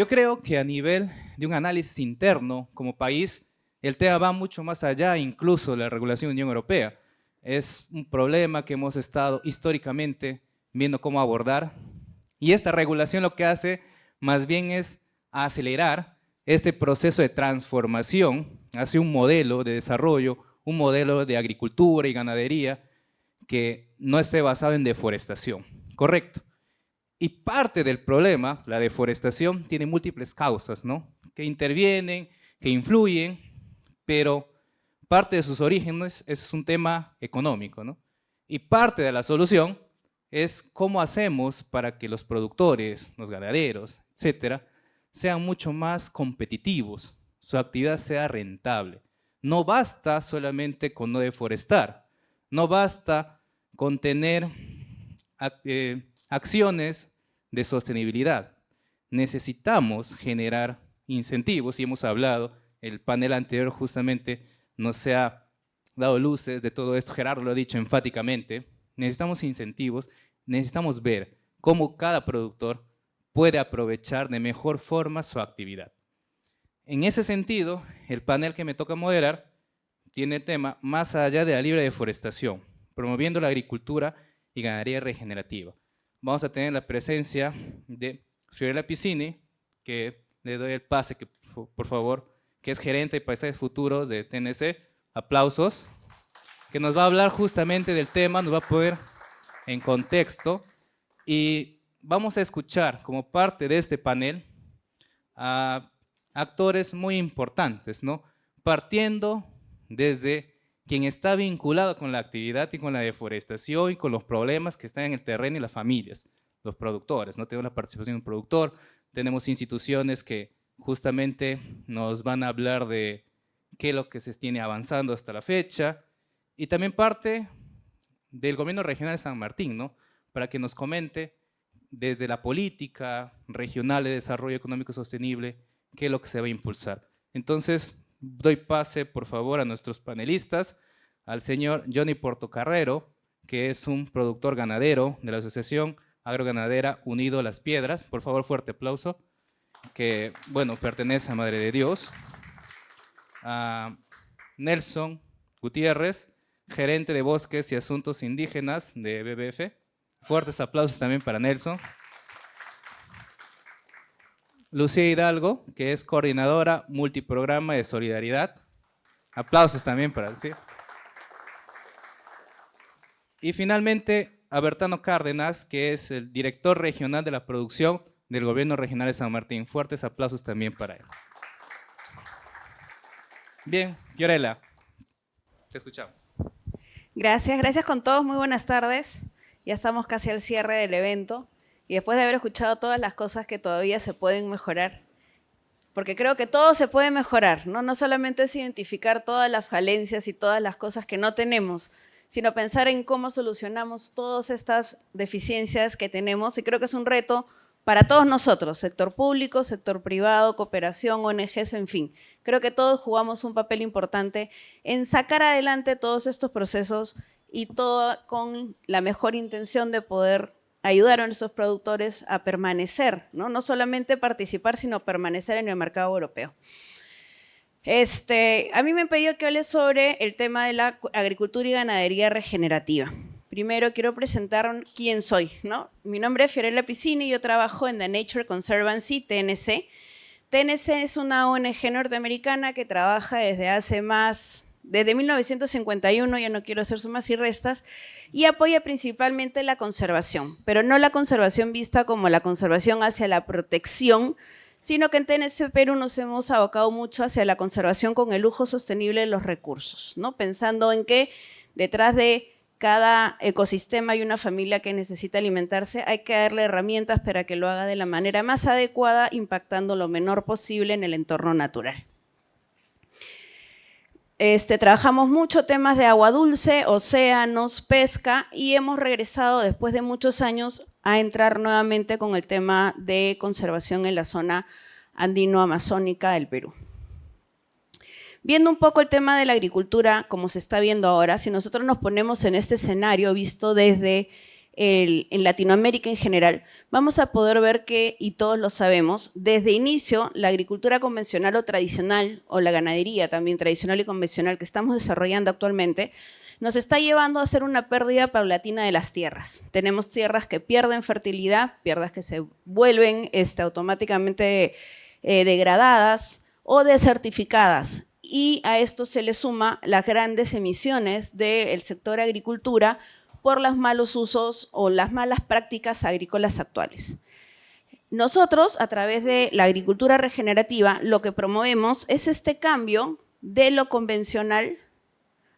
Yo creo que a nivel de un análisis interno como país, el tema va mucho más allá incluso de la regulación de la Unión Europea. Es un problema que hemos estado históricamente viendo cómo abordar, y esta regulación lo que hace más bien es acelerar este proceso de transformación hacia un modelo de desarrollo, un modelo de agricultura y ganadería que no esté basado en deforestación, ¿correcto? Y parte del problema, la deforestación, tiene múltiples causas, ¿no? Que intervienen, que influyen, pero parte de sus orígenes es un tema económico, ¿no? Y parte de la solución es cómo hacemos para que los productores, los ganaderos, etcétera, sean mucho más competitivos, su actividad sea rentable. No basta solamente con no deforestar, no basta con tener acciones de sostenibilidad. Necesitamos generar incentivos, y hemos hablado, el panel anterior justamente nos ha dado luces de todo esto, Gerardo lo ha dicho enfáticamente, necesitamos incentivos, necesitamos ver cómo cada productor puede aprovechar de mejor forma su actividad. En ese sentido, el panel que me toca moderar tiene tema más allá de la libre deforestación, promoviendo la agricultura y ganadería regenerativa. Vamos a tener la presencia de Fiorella Piscini, que le doy el pase, que, por favor, que es gerente de paisajes futuros de TNC. Aplausos. Que nos va a hablar justamente del tema, nos va a poner en contexto, y vamos a escuchar como parte de este panel a actores muy importantes, ¿no? Partiendo desde quien está vinculado con la actividad y con la deforestación y con los problemas que están en el terreno y las familias, los productores, ¿no? Tenemos la participación del productor, tenemos instituciones que justamente nos van a hablar de qué es lo que se tiene avanzando hasta la fecha, y también parte del gobierno regional de San Martín, ¿no? Para que nos comente desde la política regional de desarrollo económico sostenible qué es lo que se va a impulsar. Entonces, doy pase, por favor, a nuestros panelistas, al señor Johnny Portocarrero, que es un productor ganadero de la Asociación Agroganadera Unido Las Piedras. Por favor, fuerte aplauso, que, bueno, pertenece a Madre de Dios. A Nelson Gutiérrez, gerente de Bosques y Asuntos Indígenas de BBF. Fuertes aplausos también para Nelson. Lucía Hidalgo, que es coordinadora multiprograma de solidaridad. Aplausos también para Lucía. Y finalmente, a Bertano Cárdenas, que es el director regional de la producción del Gobierno Regional de San Martín. Fuertes aplausos también para él. Bien, Fiorella, te escuchamos. Gracias con todos, muy buenas tardes. Ya estamos casi al cierre del evento y después de haber escuchado todas las cosas que todavía se pueden mejorar, porque creo que todo se puede mejorar, ¿no? No solamente es identificar todas las falencias y todas las cosas que no tenemos, sino pensar en cómo solucionamos todas estas deficiencias que tenemos, y creo que es un reto para todos nosotros, sector público, sector privado, cooperación, ONGs, en fin. Creo que todos jugamos un papel importante en sacar adelante todos estos procesos, y todo con la mejor intención de poder ayudar a nuestros productores a permanecer, ¿no? No solamente participar, sino permanecer en el mercado europeo. A mí me han pedido que hable sobre el tema de la agricultura y ganadería regenerativa. Primero quiero presentar quién soy, ¿no? Mi nombre es Fiorella Piscini, yo trabajo en The Nature Conservancy, TNC. TNC es una ONG norteamericana que trabaja desde 1951, ya no quiero hacer sumas y restas, y apoya principalmente la conservación, pero no la conservación vista como la conservación hacia la protección, sino que en TNC Perú nos hemos abocado mucho hacia la conservación con el uso sostenible de los recursos, ¿no? Pensando en que detrás de cada ecosistema hay una familia que necesita alimentarse, hay que darle herramientas para que lo haga de la manera más adecuada, impactando lo menor posible en el entorno natural. Trabajamos mucho temas de agua dulce, océanos, pesca, y hemos regresado después de muchos años a entrar nuevamente con el tema de conservación en la zona andino-amazónica del Perú. Viendo un poco el tema de la agricultura, como se está viendo ahora, si nosotros nos ponemos en este escenario visto desde en Latinoamérica en general, vamos a poder ver que, y todos lo sabemos, desde inicio la agricultura convencional o tradicional, o la ganadería también tradicional y convencional que estamos desarrollando actualmente, nos está llevando a hacer una pérdida paulatina de las tierras. Tenemos tierras que pierden fertilidad, tierras que se vuelven automáticamente degradadas o desertificadas. Y a esto se le suma las grandes emisiones del sector agricultura por los malos usos o las malas prácticas agrícolas actuales. Nosotros, a través de la agricultura regenerativa, lo que promovemos es este cambio de lo convencional,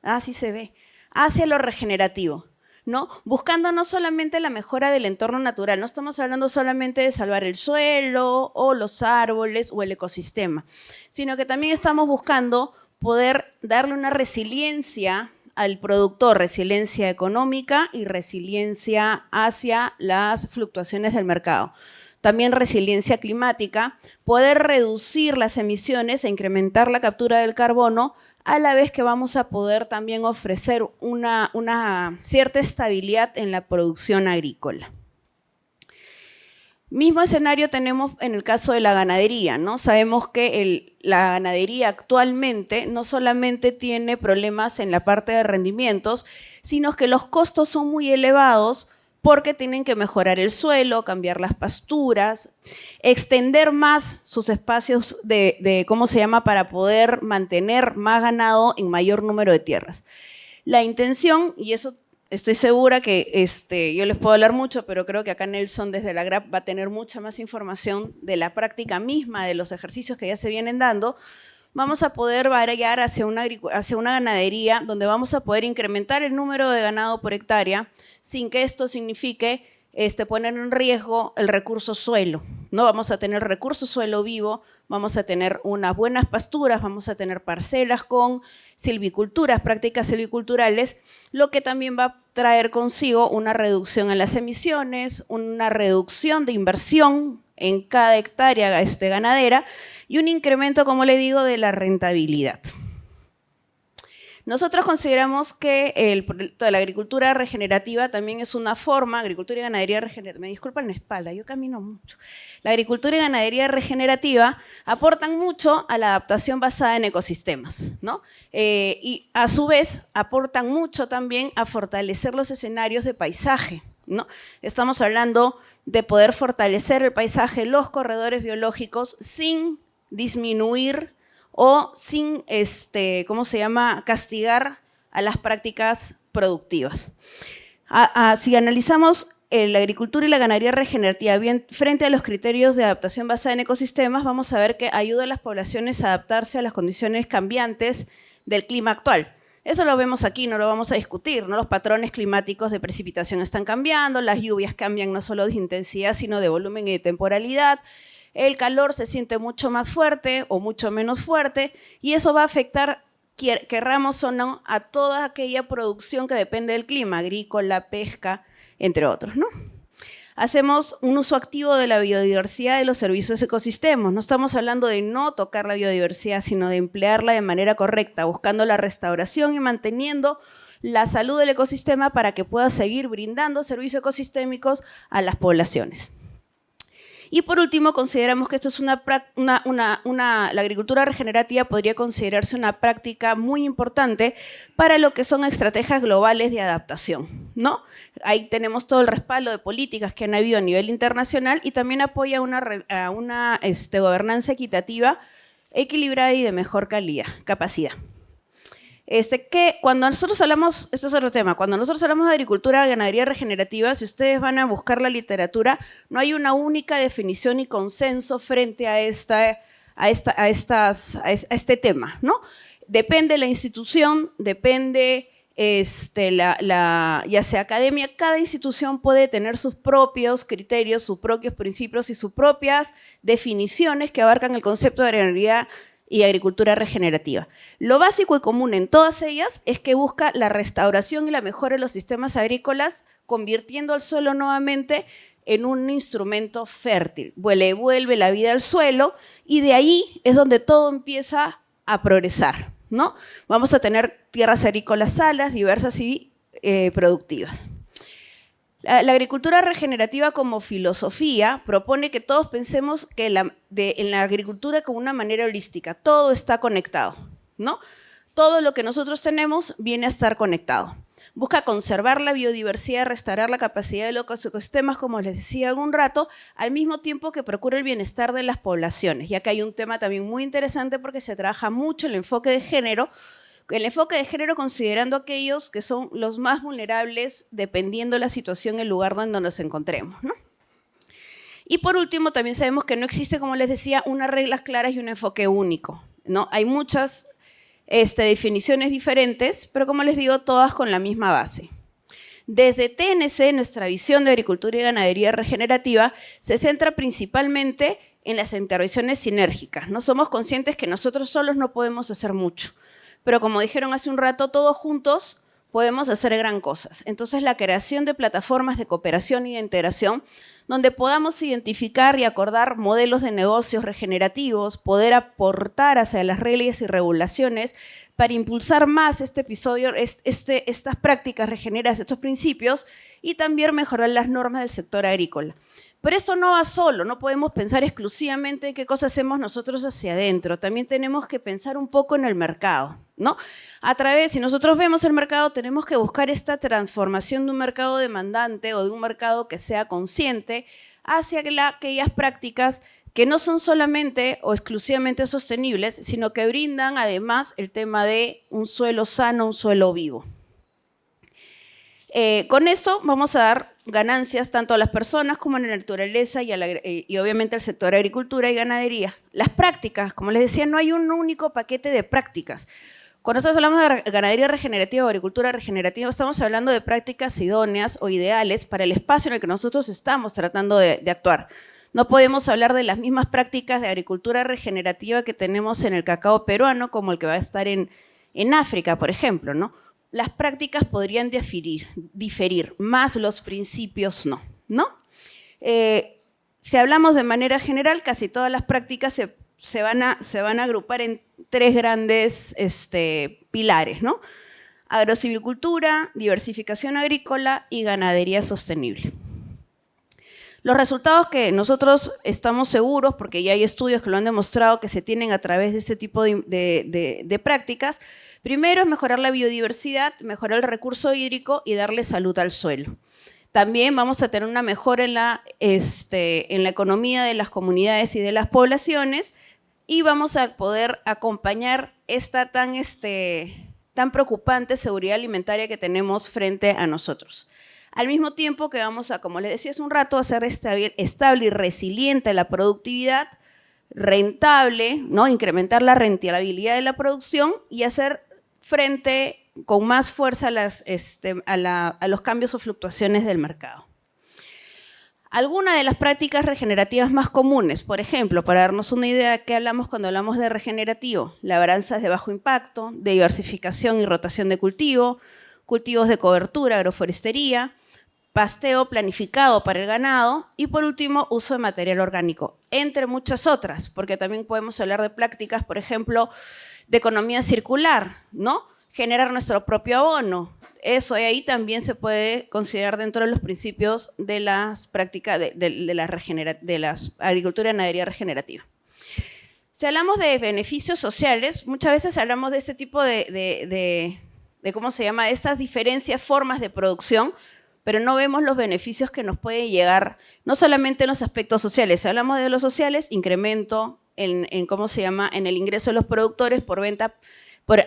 así se ve, hacia lo regenerativo, ¿no? Buscando no solamente la mejora del entorno natural, no estamos hablando solamente de salvar el suelo o los árboles o el ecosistema, sino que también estamos buscando poder darle una resiliencia al productor, resiliencia económica y resiliencia hacia las fluctuaciones del mercado. También resiliencia climática, poder reducir las emisiones e incrementar la captura del carbono, a la vez que vamos a poder también ofrecer una cierta estabilidad en la producción agrícola. Mismo escenario tenemos en el caso de la ganadería, ¿no? Sabemos que la ganadería actualmente no solamente tiene problemas en la parte de rendimientos, sino que los costos son muy elevados porque tienen que mejorar el suelo, cambiar las pasturas, extender más sus espacios para poder mantener más ganado en mayor número de tierras. La intención, y eso estoy segura que yo les puedo hablar mucho, pero creo que acá Nelson desde la GRAP va a tener mucha más información de la práctica misma, de los ejercicios que ya se vienen dando. Vamos a poder variar hacia una ganadería donde vamos a poder incrementar el número de ganado por hectárea sin que esto signifique poner en riesgo el recurso suelo, ¿no? Vamos a tener recurso suelo vivo, vamos a tener unas buenas pasturas, vamos a tener parcelas con silviculturas, prácticas silviculturales, lo que también va a traer consigo una reducción en las emisiones, una reducción de inversión en cada hectárea ganadera y un incremento, como le digo, de la rentabilidad. Nosotros consideramos que el proyecto de la agricultura regenerativa también es una forma, agricultura y ganadería regenerativa, me disculpan la espalda, yo camino mucho. La agricultura y ganadería regenerativa aportan mucho a la adaptación basada en ecosistemas, ¿no? Y a su vez aportan mucho también a fortalecer los escenarios de paisaje, ¿no? Estamos hablando de poder fortalecer el paisaje, los corredores biológicos sin disminuir o sin, castigar a las prácticas productivas. Si analizamos la agricultura y la ganadería regenerativa bien frente a los criterios de adaptación basada en ecosistemas, vamos a ver que ayuda a las poblaciones a adaptarse a las condiciones cambiantes del clima actual. Eso lo vemos aquí, no lo vamos a discutir, ¿no? Los patrones climáticos de precipitación están cambiando, las lluvias cambian no solo de intensidad, sino de volumen y de temporalidad. El calor se siente mucho más fuerte o mucho menos fuerte y eso va a afectar, querramos o no, a toda aquella producción que depende del clima, agrícola, pesca, entre otros, ¿no? Hacemos un uso activo de la biodiversidad de los servicios ecosistemas. No estamos hablando de no tocar la biodiversidad, sino de emplearla de manera correcta, buscando la restauración y manteniendo la salud del ecosistema para que pueda seguir brindando servicios ecosistémicos a las poblaciones. Y por último, consideramos que esto es la agricultura regenerativa podría considerarse una práctica muy importante para lo que son estrategias globales de adaptación, ¿no? Ahí tenemos todo el respaldo de políticas que han habido a nivel internacional y también apoya a una gobernanza equitativa, equilibrada y de mejor capacidad. Cuando nosotros hablamos, esto es otro tema, cuando nosotros hablamos de agricultura, ganadería regenerativa, si ustedes van a buscar la literatura, no hay una única definición y consenso frente a este tema, ¿no? Depende la institución, depende ya sea academia, cada institución puede tener sus propios criterios, sus propios principios y sus propias definiciones que abarcan el concepto de ganadería y agricultura regenerativa. Lo básico y común en todas ellas es que busca la restauración y la mejora de los sistemas agrícolas, convirtiendo al suelo nuevamente en un instrumento fértil. Le vuelve la vida al suelo y de ahí es donde todo empieza a progresar, ¿no? Vamos a tener tierras agrícolas sanas, diversas y productivas. La agricultura regenerativa como filosofía propone que todos pensemos que en la agricultura como una manera holística, todo está conectado, ¿no? Todo lo que nosotros tenemos viene a estar conectado. Busca conservar la biodiversidad, restaurar la capacidad de los ecosistemas, como les decía hace un rato, al mismo tiempo que procura el bienestar de las poblaciones. Y acá hay un tema también muy interesante porque se trabaja mucho el enfoque de género, considerando aquellos que son los más vulnerables dependiendo de la situación, el lugar donde nos encontremos, ¿no? Y por último, también sabemos que no existe, como les decía, unas reglas claras y un enfoque único, ¿no? Hay muchas definiciones diferentes, pero como les digo, todas con la misma base. Desde TNC, nuestra visión de agricultura y ganadería regenerativa se centra principalmente en las intervenciones sinérgicas. No somos conscientes que nosotros solos no podemos hacer mucho, pero como dijeron hace un rato, todos juntos podemos hacer gran cosas. Entonces, la creación de plataformas de cooperación y de integración donde podamos identificar y acordar modelos de negocios regenerativos, poder aportar hacia las reglas y regulaciones para impulsar más estas prácticas regeneradas, estos principios, y también mejorar las normas del sector agrícola. Pero esto no va solo, no podemos pensar exclusivamente en qué cosas hacemos nosotros hacia adentro, también tenemos que pensar un poco en el mercado, ¿no? Si nosotros vemos el mercado, tenemos que buscar esta transformación de un mercado demandante o de un mercado que sea consciente hacia aquellas prácticas que no son solamente o exclusivamente sostenibles, sino que brindan además el tema de un suelo sano, un suelo vivo. Con esto vamos a dar ganancias tanto a las personas como a la naturaleza y obviamente al sector de agricultura y ganadería. Las prácticas, como les decía, no hay un único paquete de prácticas. Cuando nosotros hablamos de ganadería regenerativa o agricultura regenerativa, estamos hablando de prácticas idóneas o ideales para el espacio en el que nosotros estamos tratando de actuar. No podemos hablar de las mismas prácticas de agricultura regenerativa que tenemos en el cacao peruano como el que va a estar en África, por ejemplo, ¿no? Las prácticas podrían diferir, más los principios no. Si hablamos de manera general, casi todas las prácticas se van a agrupar en tres grandes pilares, ¿no? Agrosilvicultura, diversificación agrícola y ganadería sostenible. Los resultados que nosotros estamos seguros, porque ya hay estudios que lo han demostrado que se tienen a través de este tipo de prácticas, primero es mejorar la biodiversidad, mejorar el recurso hídrico y darle salud al suelo. También vamos a tener una mejora en la economía de las comunidades y de las poblaciones y vamos a poder acompañar esta tan preocupante seguridad alimentaria que tenemos frente a nosotros. Al mismo tiempo que vamos a, como les decía hace un rato, hacer estable y resiliente la productividad, rentable, ¿no? Incrementar la rentabilidad de la producción y hacer frente con más fuerza a los cambios o fluctuaciones del mercado. Algunas de las prácticas regenerativas más comunes, por ejemplo, para darnos una idea de qué hablamos cuando hablamos de regenerativo, labranzas de bajo impacto, de diversificación y rotación de cultivo, cultivos de cobertura, agroforestería, pasteo planificado para el ganado y, por último, uso de material orgánico, entre muchas otras, porque también podemos hablar de prácticas, por ejemplo, de economía circular, ¿no? Generar nuestro propio abono. Eso ahí también se puede considerar dentro de los principios de las prácticas de la agricultura y ganadería regenerativa. Si hablamos de beneficios sociales, muchas veces hablamos de este tipo ¿cómo se llama? Estas diferentes formas de producción, pero no vemos los beneficios que nos puede llegar, no solamente en los aspectos sociales. Si hablamos de los sociales, incremento ¿cómo se llama? En el ingreso de los productores por venta,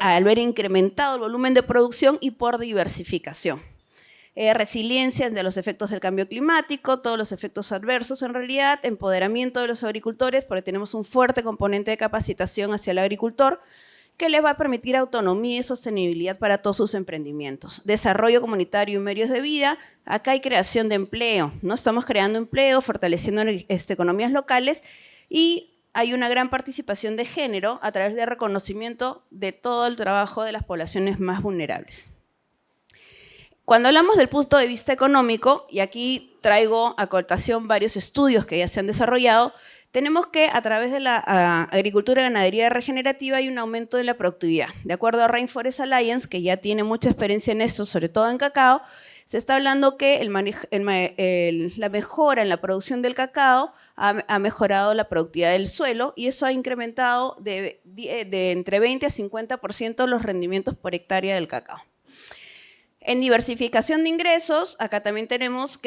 al haber incrementado el volumen de producción y por diversificación. Resiliencia de los efectos del cambio climático, todos los efectos adversos en realidad, empoderamiento de los agricultores, porque tenemos un fuerte componente de capacitación hacia el agricultor, que les va a permitir autonomía y sostenibilidad para todos sus emprendimientos. Desarrollo comunitario y medios de vida, acá hay creación de empleo, ¿no? Estamos creando empleo, fortaleciendo economías locales y hay una gran participación de género a través de reconocimiento de todo el trabajo de las poblaciones más vulnerables. Cuando hablamos del punto de vista económico, y aquí traigo a colación varios estudios que ya se han desarrollado, tenemos que a través de la agricultura y ganadería regenerativa hay un aumento de la productividad. De acuerdo a Rainforest Alliance, que ya tiene mucha experiencia en esto, sobre todo en cacao, se está hablando que la mejora en la producción del cacao ha mejorado la productividad del suelo y eso ha incrementado de entre 20 a 50% los rendimientos por hectárea del cacao. En diversificación de ingresos, acá también tenemos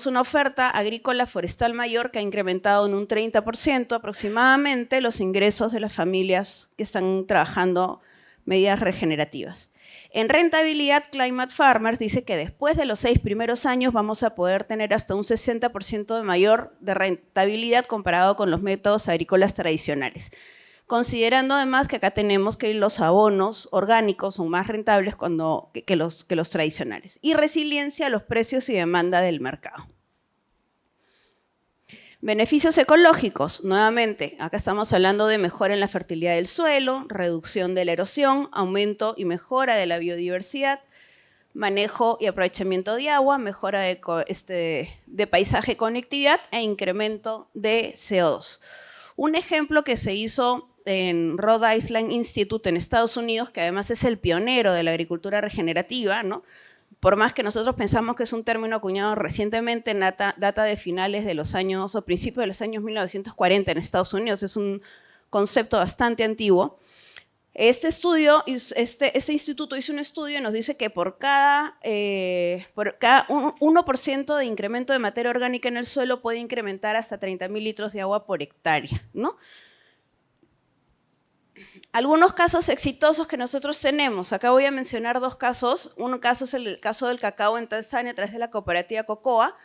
una oferta agrícola forestal mayor que ha incrementado en un 30% aproximadamente los ingresos de las familias que están trabajando medidas regenerativas. En rentabilidad, Climate Farmers dice que después de los 6 primeros años vamos a poder tener hasta un 60% de mayor de rentabilidad comparado con los métodos agrícolas tradicionales. Considerando además que acá tenemos que los abonos orgánicos son más rentables que los tradicionales. Y resiliencia a los precios y demanda del mercado. Beneficios ecológicos, nuevamente, acá estamos hablando de mejora en la fertilidad del suelo, reducción de la erosión, aumento y mejora de la biodiversidad, manejo y aprovechamiento de agua, mejora de paisaje y conectividad e incremento de CO2. Un ejemplo que se hizo en Rhode Island Institute en Estados Unidos, que además es el pionero de la agricultura regenerativa, ¿no? Por más que nosotros pensamos que es un término acuñado recientemente, data de finales de los años, o principios de los años 1940 en Estados Unidos, es un concepto bastante antiguo. Este instituto hizo un estudio y nos dice que por cada 1% de incremento de materia orgánica en el suelo puede incrementar hasta 30.000 litros de agua por hectárea, ¿no? Algunos casos exitosos que nosotros tenemos. Acá voy a mencionar 2 casos. Un caso es el caso del cacao en Tanzania a través de la cooperativa Cocoa.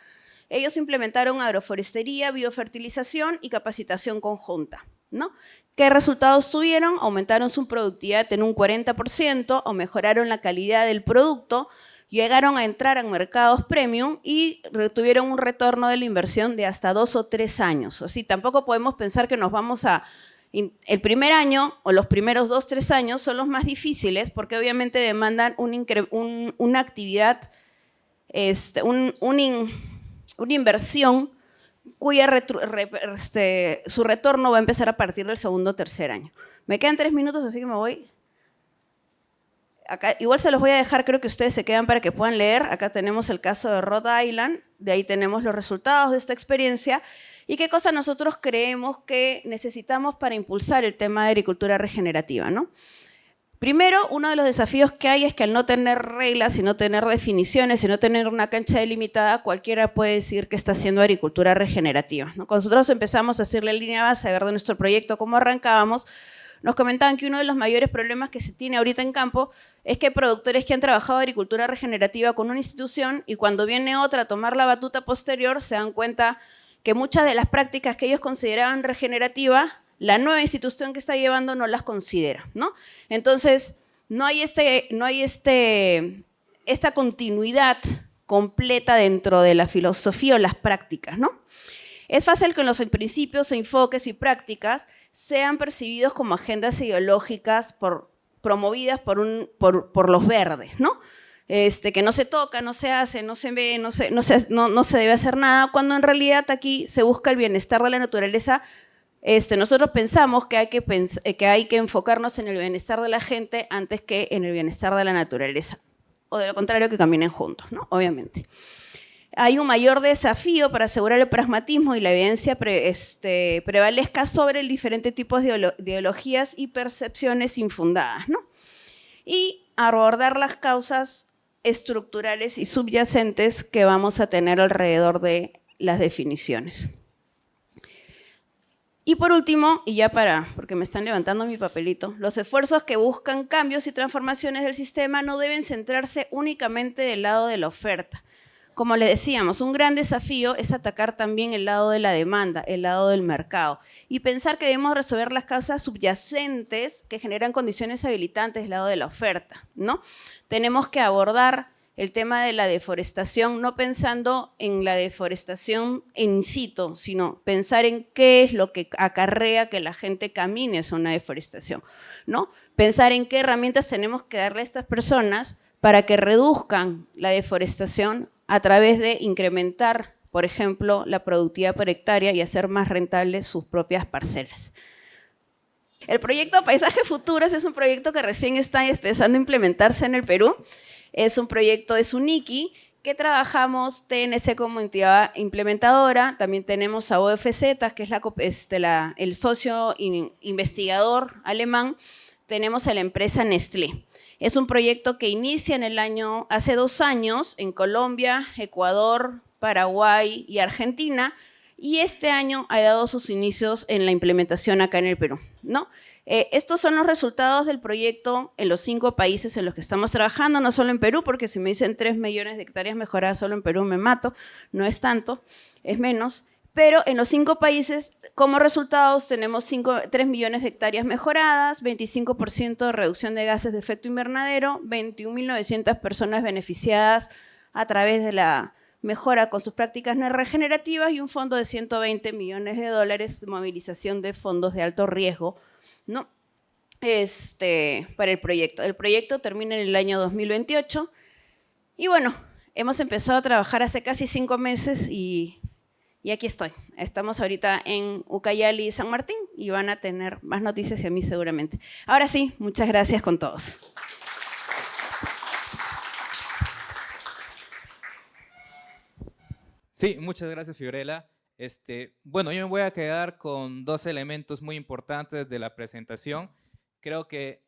Ellos implementaron agroforestería, biofertilización y capacitación conjunta, ¿no? ¿Qué resultados tuvieron? Aumentaron su productividad en un 40% o mejoraron la calidad del producto, llegaron a entrar en mercados premium y tuvieron un retorno de la inversión de hasta 2 o 3 años. Así, tampoco podemos pensar que nos vamos a... El primer año o los primeros 2 o 3 años son los más difíciles porque obviamente demandan una actividad, una inversión cuya su retorno va a empezar a partir del segundo o tercer año. Me quedan 3 minutos, así que me voy. Acá, igual se los voy a dejar, creo que ustedes se quedan para que puedan leer. Acá tenemos el caso de Rhode Island, de ahí tenemos los resultados de esta experiencia y qué cosa nosotros creemos que necesitamos para impulsar el tema de agricultura regenerativa, ¿no? Primero, uno de los desafíos que hay es que al no tener reglas y no tener definiciones y no tener una cancha delimitada, cualquiera puede decir que está haciendo agricultura regenerativa, ¿no? Cuando nosotros empezamos a hacer la línea base, a ver de nuestro proyecto cómo arrancábamos, nos comentaban que uno de los mayores problemas que se tiene ahorita en campo es que hay productores que han trabajado agricultura regenerativa con una institución y cuando viene otra a tomar la batuta posterior se dan cuenta que muchas de las prácticas que ellos consideraban regenerativas, la nueva institución que está llevando no las considera, ¿no? Entonces, no hay esta continuidad completa dentro de la filosofía o las prácticas, ¿no? Es fácil que los principios, enfoques y prácticas sean percibidos como agendas ideológicas promovidas por los verdes, ¿no? Que no se toca, no se hace, no se ve, no se debe hacer nada, cuando en realidad aquí se busca el bienestar de la naturaleza. Nosotros pensamos que hay que enfocarnos en el bienestar de la gente antes que en el bienestar de la naturaleza, o de lo contrario que caminen juntos, ¿no? Obviamente. Hay un mayor desafío para asegurar el pragmatismo y la evidencia prevalezca sobre el diferentes tipos de ideologías y percepciones infundadas, ¿no? Y abordar las causas estructurales y subyacentes que vamos a tener alrededor de las definiciones. Y por último, y ya porque me están levantando mi papelito, los esfuerzos que buscan cambios y transformaciones del sistema no deben centrarse únicamente del lado de la oferta. Como les decíamos, un gran desafío es atacar también el lado de la demanda, el lado del mercado, y pensar que debemos resolver las causas subyacentes que generan condiciones habilitantes del lado de la oferta, ¿no? Tenemos que abordar el tema de la deforestación, no pensando en la deforestación in situ, sino pensar en qué es lo que acarrea que la gente camine hacia una deforestación, ¿no? Pensar en qué herramientas tenemos que darle a estas personas para que reduzcan la deforestación a través de incrementar, por ejemplo, la productividad por hectárea y hacer más rentables sus propias parcelas. El proyecto Paisaje Futuros es un proyecto que recién está empezando a implementarse en el Perú. Es un proyecto de SUNIKI que trabajamos TNC como entidad implementadora, también tenemos a OFZ, que es el socio investigador alemán, tenemos a la empresa Nestlé. Es un proyecto que inicia hace 2 años en Colombia, Ecuador, Paraguay y Argentina, y este año ha dado sus inicios en la implementación acá en el Perú, ¿no? Estos son los resultados del proyecto en los 5 países en los que estamos trabajando, no solo en Perú, porque si me dicen 3 millones de hectáreas mejoradas solo en Perú me mato, no es tanto, es menos, pero en los 5 países como resultados tenemos 3 millones de hectáreas mejoradas, 25% de reducción de gases de efecto invernadero, 21.900 personas beneficiadas a través de la mejora con sus prácticas no regenerativas y un fondo de 120 millones de dólares de movilización de fondos de alto riesgo, ¿no? Para el proyecto. El proyecto termina en el año 2028 y bueno, hemos empezado a trabajar hace casi 5 meses y aquí estoy. Estamos ahorita en Ucayali y San Martín y van a tener más noticias de mí seguramente. Ahora sí, muchas gracias con todos. Sí, muchas gracias, Fiorella. Bueno, yo me voy a quedar con 2 elementos muy importantes de la presentación. Creo que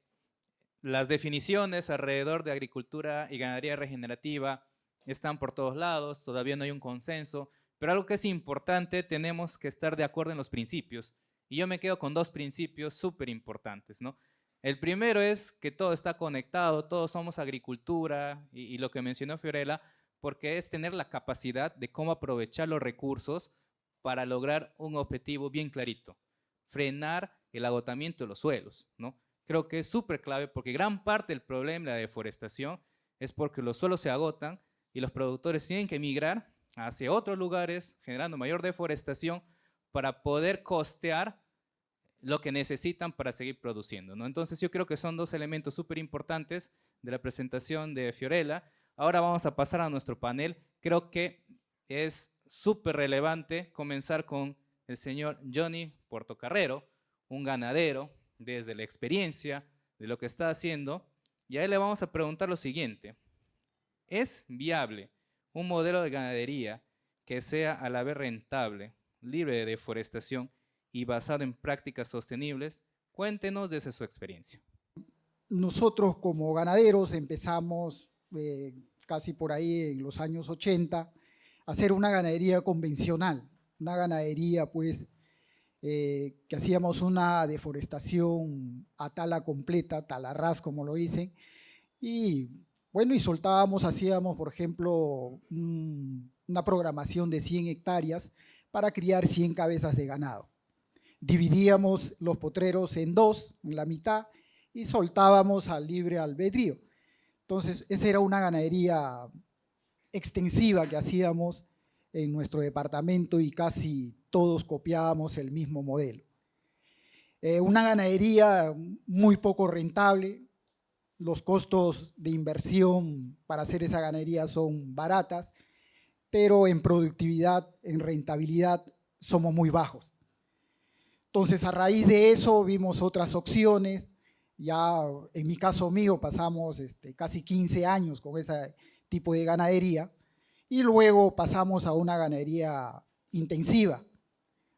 las definiciones alrededor de agricultura y ganadería regenerativa están por todos lados, todavía no hay un consenso, pero algo que es importante, tenemos que estar de acuerdo en los principios. Y yo me quedo con 2 principios súper importantes, ¿no? El primero es que todo está conectado, todos somos agricultura y lo que mencionó Fiorella, porque es tener la capacidad de cómo aprovechar los recursos para lograr un objetivo bien clarito, frenar el agotamiento de los suelos, ¿no? Creo que es súper clave porque gran parte del problema de la deforestación es porque los suelos se agotan y los productores tienen que migrar hacia otros lugares, generando mayor deforestación para poder costear lo que necesitan para seguir produciendo, ¿no? Entonces yo creo que son 2 elementos súper importantes de la presentación de Fiorella. Ahora vamos a pasar a nuestro panel. Creo que es súper relevante comenzar con el señor Johnny Portocarrero, un ganadero desde la experiencia de lo que está haciendo, y a él le vamos a preguntar lo siguiente: ¿es viable un modelo de ganadería que sea a la vez rentable, libre de deforestación y basado en prácticas sostenibles? Cuéntenos desde su experiencia. Nosotros como ganaderos empezamos casi por ahí en los años 80 a hacer una ganadería convencional, una ganadería pues que hacíamos una deforestación a tala completa, tala ras como lo dicen, y bueno, y soltábamos, hacíamos por ejemplo una programación de 100 hectáreas para criar 100 cabezas de ganado. Dividíamos los potreros en 2, en la mitad, y soltábamos al libre albedrío. Entonces, esa era una ganadería extensiva que hacíamos en nuestro departamento y casi todos copiábamos el mismo modelo. Una ganadería muy poco rentable, los costos de inversión para hacer esa ganadería son baratas, pero en productividad, en rentabilidad, somos muy bajos. Entonces, a raíz de eso vimos otras opciones. Ya en mi caso mío pasamos casi 15 años con ese tipo de ganadería y luego pasamos a una ganadería intensiva.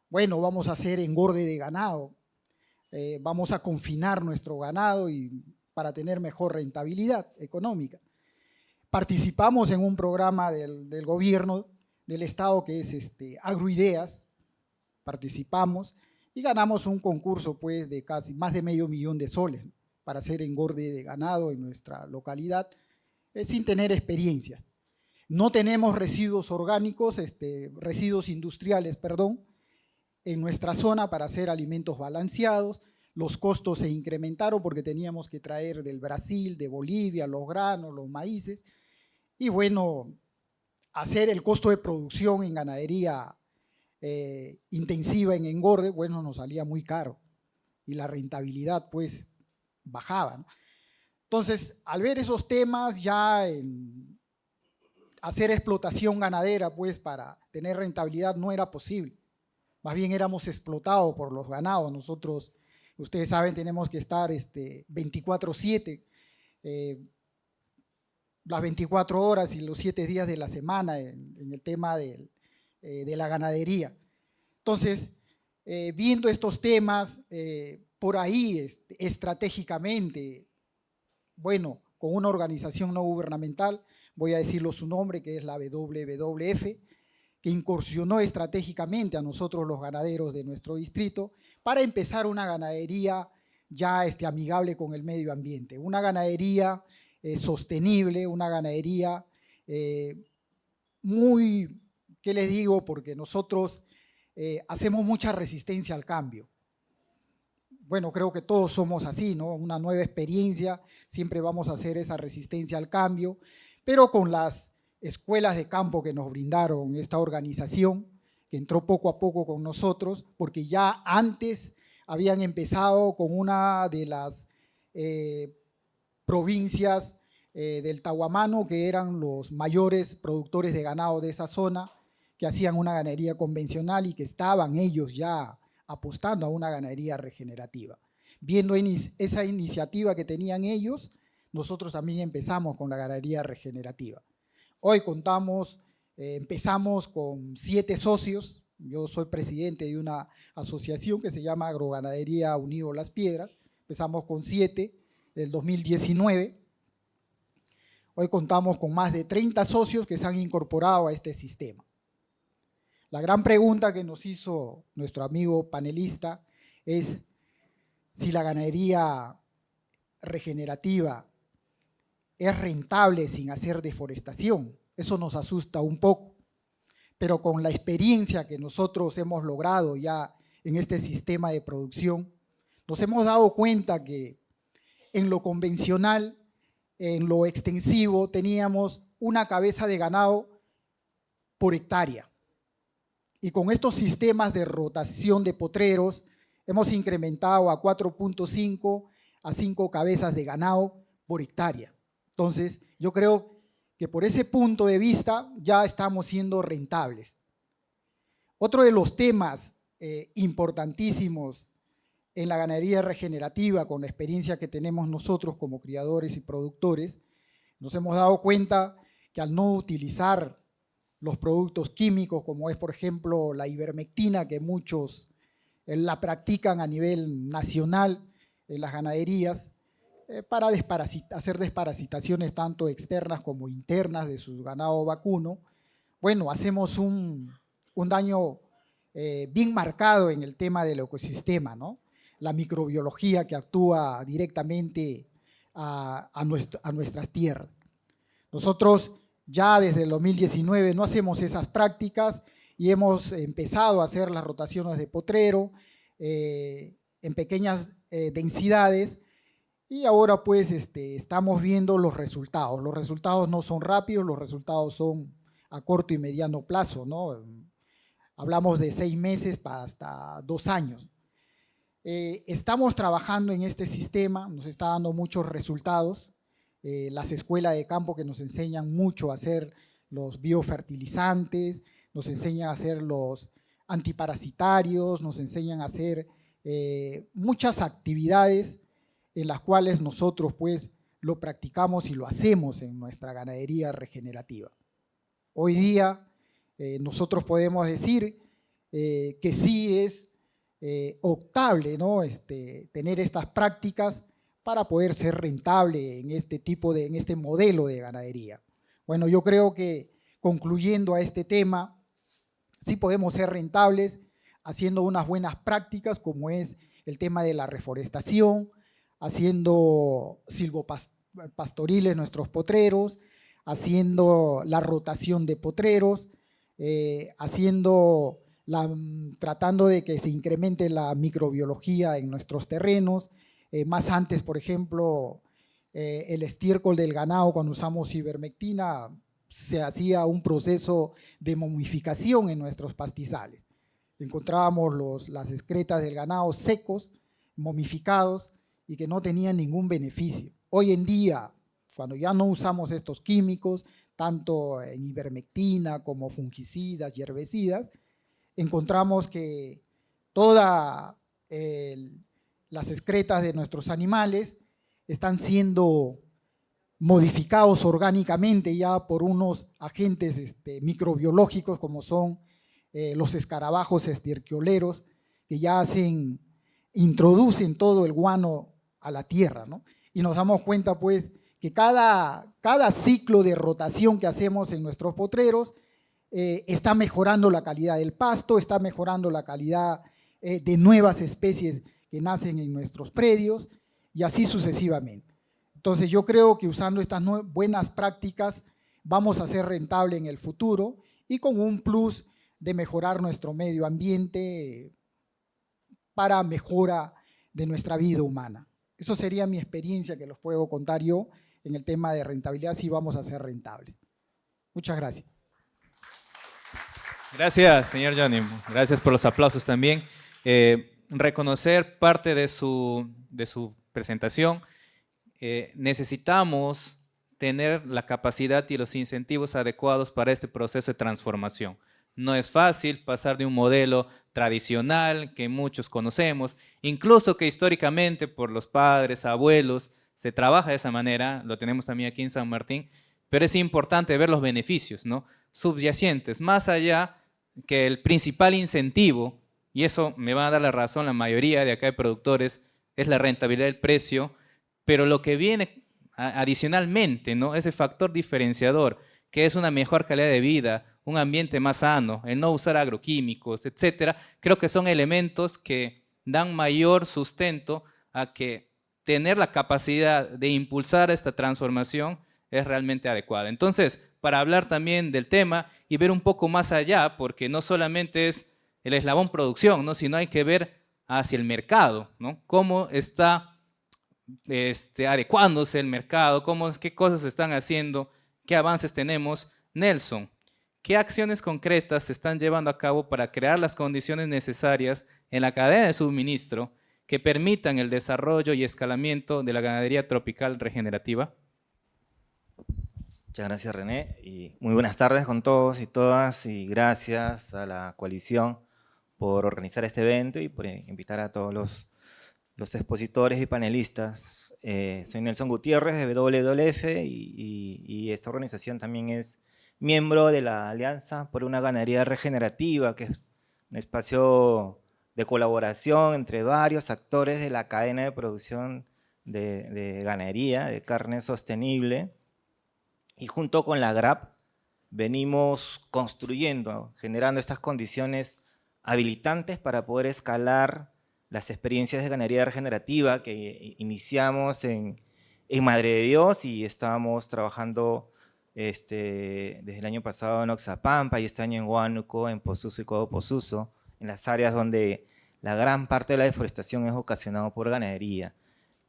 Bueno, vamos a hacer engorde de ganado, vamos a confinar nuestro ganado para tener mejor rentabilidad económica. Participamos en un programa del gobierno del estado que es Agroideas, participamos y ganamos un concurso pues de casi más de $500,000 de soles, ¿no?, para hacer engorde de ganado en nuestra localidad, sin tener experiencias. No tenemos residuos orgánicos, residuos industriales, perdón, en nuestra zona para hacer alimentos balanceados. Los costos se incrementaron porque teníamos que traer del Brasil, de Bolivia, los granos, los maíces. Y bueno, hacer el costo de producción en ganadería intensiva, en engorde, bueno, nos salía muy caro. Y la rentabilidad, pues, bajaba, ¿no? Entonces, al ver esos temas, ya hacer explotación ganadera, pues, para tener rentabilidad no era posible. Más bien éramos explotados por los ganados. Nosotros, ustedes saben, tenemos que estar 24/7 las 24 horas y los 7 días de la semana en el tema de la ganadería. Entonces, viendo estos temas, por ahí estratégicamente, bueno, con una organización no gubernamental, voy a decirlo su nombre, que es la WWF, que incursionó estratégicamente a nosotros los ganaderos de nuestro distrito para empezar una ganadería ya amigable con el medio ambiente, una ganadería sostenible, una ganadería muy, ¿qué les digo? Porque nosotros hacemos mucha resistencia al cambio. Bueno, creo que todos somos así, ¿no? Una nueva experiencia, siempre vamos a hacer esa resistencia al cambio, pero con las escuelas de campo que nos brindaron esta organización, que entró poco a poco con nosotros, porque ya antes habían empezado con una de las provincias del Tahuamano, que eran los mayores productores de ganado de esa zona, que hacían una ganadería convencional y que estaban ellos ya apostando a una ganadería regenerativa. Viendo esa iniciativa que tenían ellos, nosotros también empezamos con la ganadería regenerativa. Hoy empezamos con 7 socios. Yo soy presidente de una asociación que se llama Agroganadería Unido Las Piedras. Empezamos con 7 del 2019. Hoy contamos con más de 30 socios que se han incorporado a este sistema. La gran pregunta que nos hizo nuestro amigo panelista es si la ganadería regenerativa es rentable sin hacer deforestación. Eso nos asusta un poco, pero con la experiencia que nosotros hemos logrado ya en este sistema de producción, nos hemos dado cuenta que en lo convencional, en lo extensivo, teníamos una cabeza de ganado por hectárea. Y con estos sistemas de rotación de potreros hemos incrementado a 4.5 a 5 cabezas de ganado por hectárea. Entonces, yo creo que por ese punto de vista ya estamos siendo rentables. Otro de los temas importantísimos en la ganadería regenerativa, con la experiencia que tenemos nosotros como criadores y productores, nos hemos dado cuenta que al no utilizar los productos químicos, como es por ejemplo la ivermectina, que muchos la practican a nivel nacional en las ganaderías, para hacer desparasitaciones tanto externas como internas de su ganado vacuno, bueno, hacemos un daño bien marcado en el tema del ecosistema, ¿no? La microbiología que actúa directamente a nuestras tierras. Nosotros ya desde el 2019 no hacemos esas prácticas y hemos empezado a hacer las rotaciones de potrero en pequeñas densidades, y ahora pues estamos viendo los resultados. Los resultados no son rápidos, los resultados son a corto y mediano plazo, ¿no? Hablamos de 6 meses hasta 2 años. Estamos trabajando en este sistema, nos está dando muchos resultados. Las escuelas de campo que nos enseñan mucho a hacer los biofertilizantes, nos enseñan a hacer los antiparasitarios, nos enseñan a hacer muchas actividades en las cuales nosotros pues lo practicamos y lo hacemos en nuestra ganadería regenerativa. Hoy día nosotros podemos decir que sí es optable, ¿no? Tener estas prácticas para poder ser rentable en este modelo de ganadería. Bueno, yo creo que concluyendo a este tema, sí podemos ser rentables haciendo unas buenas prácticas como es el tema de la reforestación, haciendo silvopastoriles nuestros potreros, haciendo la rotación de potreros, tratando de que se incremente la microbiología en nuestros terrenos. Más antes, por ejemplo, el estiércol del ganado, cuando usamos ivermectina, se hacía un proceso de momificación en nuestros pastizales. Encontrábamos las excretas del ganado secos, momificados y que no tenían ningún beneficio. Hoy en día, cuando ya no usamos estos químicos, tanto en ivermectina como fungicidas y herbicidas, encontramos que todas las excretas de nuestros animales están siendo modificados orgánicamente ya por unos agentes microbiológicos como son los escarabajos esterquioleros, que ya introducen todo el guano a la tierra, ¿no? Y nos damos cuenta pues que cada ciclo de rotación que hacemos en nuestros potreros está mejorando la calidad del pasto, está mejorando la calidad de nuevas especies que nacen en nuestros predios y así sucesivamente. Entonces yo creo que usando estas buenas prácticas vamos a ser rentable en el futuro y con un plus de mejorar nuestro medio ambiente para mejora de nuestra vida humana. Eso sería mi experiencia que los puedo contar yo en el tema de rentabilidad, si vamos a ser rentables. Muchas gracias. Gracias, señor Johnny. Gracias por los aplausos también. Reconocer parte de su presentación. Necesitamos tener la capacidad y los incentivos adecuados para este proceso de transformación. No es fácil pasar de un modelo tradicional que muchos conocemos, incluso que históricamente por los padres, abuelos, se trabaja de esa manera, lo tenemos también aquí en San Martín, pero es importante ver los beneficios, ¿no?, subyacentes, más allá que el principal incentivo, y eso me va a dar la razón la mayoría de acá de productores, es la rentabilidad del precio, pero lo que viene adicionalmente, ¿no?, ese factor diferenciador, que es una mejor calidad de vida, un ambiente más sano, el no usar agroquímicos, etcétera, creo que son elementos que dan mayor sustento a que tener la capacidad de impulsar esta transformación es realmente adecuada. Entonces, para hablar también del tema y ver un poco más allá, porque no solamente es el eslabón producción, ¿no?, sino hay que ver hacia el mercado, ¿no?, cómo está adecuándose el mercado, qué cosas se están haciendo, qué avances tenemos. Nelson, ¿qué acciones concretas se están llevando a cabo para crear las condiciones necesarias en la cadena de suministro que permitan el desarrollo y escalamiento de la ganadería tropical regenerativa? Muchas gracias, René, y muy buenas tardes con todos y todas, y gracias a la coalición por organizar este evento y por invitar a todos los expositores y panelistas. Soy Nelson Gutiérrez de WWF y esta organización también es miembro de la Alianza por una Ganadería Regenerativa, que es un espacio de colaboración entre varios actores de la cadena de producción de ganadería, de carne sostenible. Y junto con la GRAP venimos construyendo, generando estas condiciones habilitantes para poder escalar las experiencias de ganadería regenerativa que iniciamos en Madre de Dios y estábamos trabajando desde el año pasado en Oxapampa y este año en Huánuco, en Posuso y Codo Posuso, en las áreas donde la gran parte de la deforestación es ocasionada por ganadería.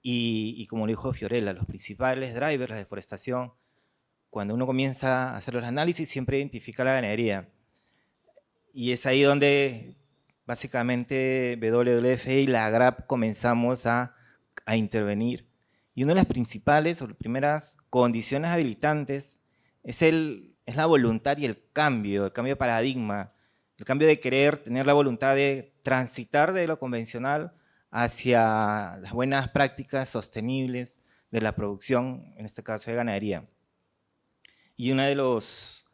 Y como lo dijo Fiorella, los principales drivers de la deforestación, cuando uno comienza a hacer los análisis, siempre identifica la ganadería. Y es ahí donde básicamente WWF y la GRAP comenzamos a intervenir. Y una de las principales o las primeras condiciones habilitantes es la voluntad y el cambio de paradigma, el cambio de querer tener la voluntad de transitar de lo convencional hacia las buenas prácticas sostenibles de la producción, en este caso de ganadería. Y uno de los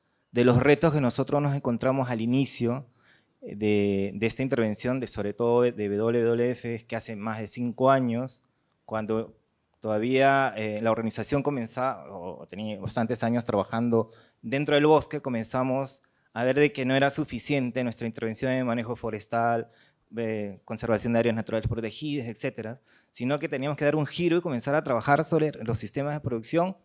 retos que nosotros nos encontramos al inicio de esta intervención, sobre todo de WWF, es que hace más de 5 años, cuando todavía la organización comenzaba, o tenía bastantes años trabajando dentro del bosque, comenzamos a ver de que no era suficiente nuestra intervención en manejo forestal, conservación de áreas naturales protegidas, etcétera, sino que teníamos que dar un giro y comenzar a trabajar sobre los sistemas de producción,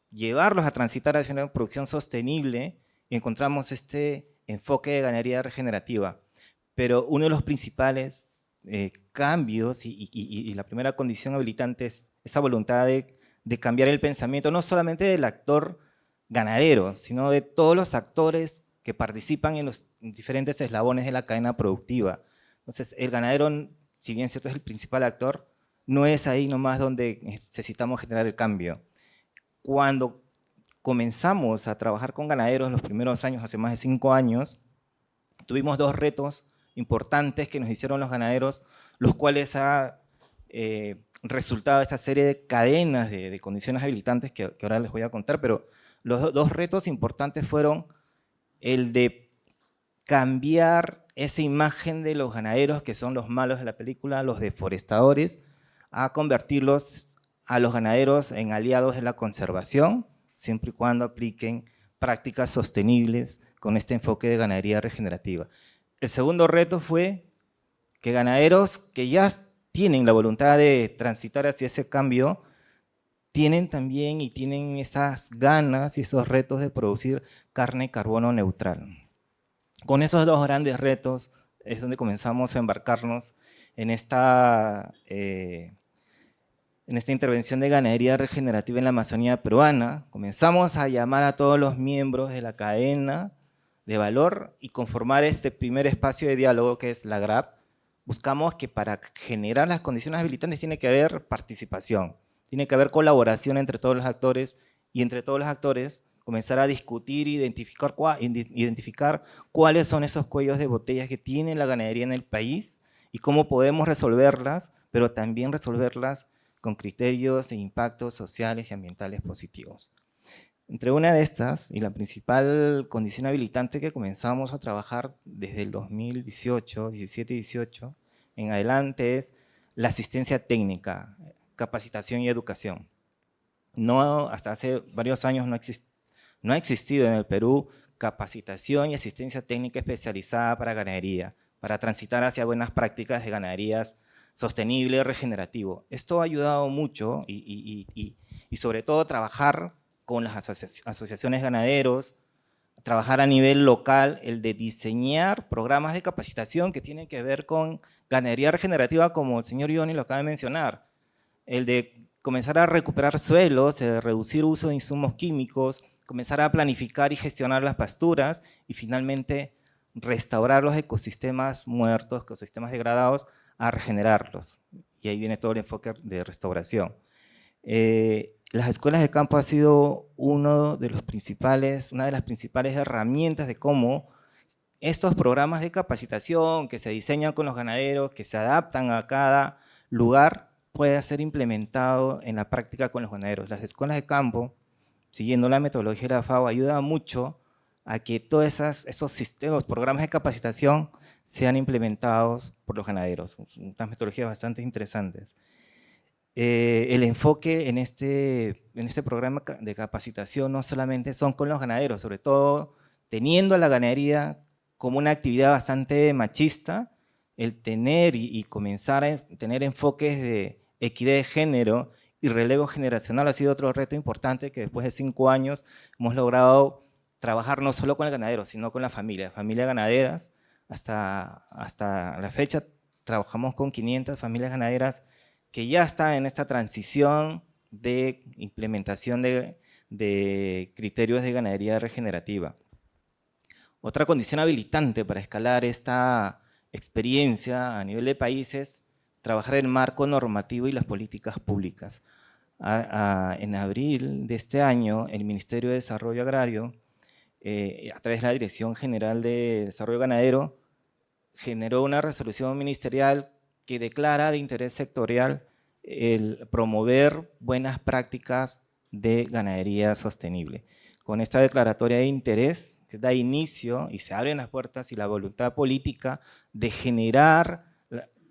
llevarlos a transitar hacia una producción sostenible, y encontramos este enfoque de ganadería regenerativa. Pero uno de los principales cambios y la primera condición habilitante es esa voluntad de cambiar el pensamiento, no solamente del actor ganadero, sino de todos los actores que participan en los diferentes eslabones de la cadena productiva. Entonces, el ganadero, si bien cierto es el principal actor, no es ahí nomás donde necesitamos generar el cambio. Cuando comenzamos a trabajar con ganaderos los primeros años, hace más de 5 años, tuvimos 2 retos importantes que nos hicieron los ganaderos, los cuales resultado de esta serie de cadenas de condiciones habilitantes que ahora les voy a contar, pero los dos retos importantes fueron el de cambiar esa imagen de los ganaderos, que son los malos de la película, los deforestadores, a convertirlos a los ganaderos en aliados de la conservación, siempre y cuando apliquen prácticas sostenibles con este enfoque de ganadería regenerativa. El segundo reto fue que ganaderos que ya tienen la voluntad de transitar hacia ese cambio, tienen también y tienen esas ganas y esos retos de producir carne carbono neutral. Con esos dos grandes retos es donde comenzamos a embarcarnos en esta intervención de ganadería regenerativa en la Amazonía peruana. Comenzamos a llamar a todos los miembros de la cadena de valor y conformar este primer espacio de diálogo que es la GRAP. Buscamos que para generar las condiciones habilitantes tiene que haber participación, tiene que haber colaboración entre todos los actores y entre todos los actores comenzar a discutir, identificar cuáles son esos cuellos de botellas que tiene la ganadería en el país y cómo podemos resolverlas, pero también resolverlas con criterios e impactos sociales y ambientales positivos. Entre una de estas, y la principal condición habilitante que comenzamos a trabajar desde el 2018, 17 y 18, en adelante es la asistencia técnica, capacitación y educación. No, hasta hace varios años no ha existido en el Perú capacitación y asistencia técnica especializada para ganadería, para transitar hacia buenas prácticas de ganaderías sostenible y regenerativo. Esto ha ayudado mucho y sobre todo trabajar con las asociaciones ganaderos, trabajar a nivel local, el de diseñar programas de capacitación que tienen que ver con ganadería regenerativa, como el señor Johnny lo acaba de mencionar, el de comenzar a recuperar suelos, reducir uso de insumos químicos, comenzar a planificar y gestionar las pasturas y finalmente restaurar los ecosistemas muertos, ecosistemas degradados, a regenerarlos. Y ahí viene todo el enfoque de restauración. Las escuelas de campo ha sido una de las principales herramientas de cómo estos programas de capacitación que se diseñan con los ganaderos, que se adaptan a cada lugar, puede ser implementado en la práctica con los ganaderos. Las escuelas de campo, siguiendo la metodología de la FAO, ayudan mucho a que todos esos sistemas, programas de capacitación sean implementados por los ganaderos. Unas metodologías bastante interesantes. El enfoque en este programa de capacitación no solamente son con los ganaderos, sobre todo teniendo a la ganadería como una actividad bastante machista, el tener y comenzar a tener enfoques de equidad de género y relevo generacional ha sido otro reto importante que después de 5 años hemos logrado trabajar no solo con el ganadero, sino con la familia ganaderas. Hasta la fecha trabajamos con 500 familias ganaderas que ya están en esta transición de implementación de criterios de ganadería regenerativa. Otra condición habilitante para escalar esta experiencia a nivel de país es trabajar el marco normativo y las políticas públicas. En abril de este año, el Ministerio de Desarrollo Agrario, a través de la Dirección General de Desarrollo Ganadero, generó una resolución ministerial que declara de interés sectorial el promover buenas prácticas de ganadería sostenible. Con esta declaratoria de interés, que da inicio y se abren las puertas y la voluntad política de generar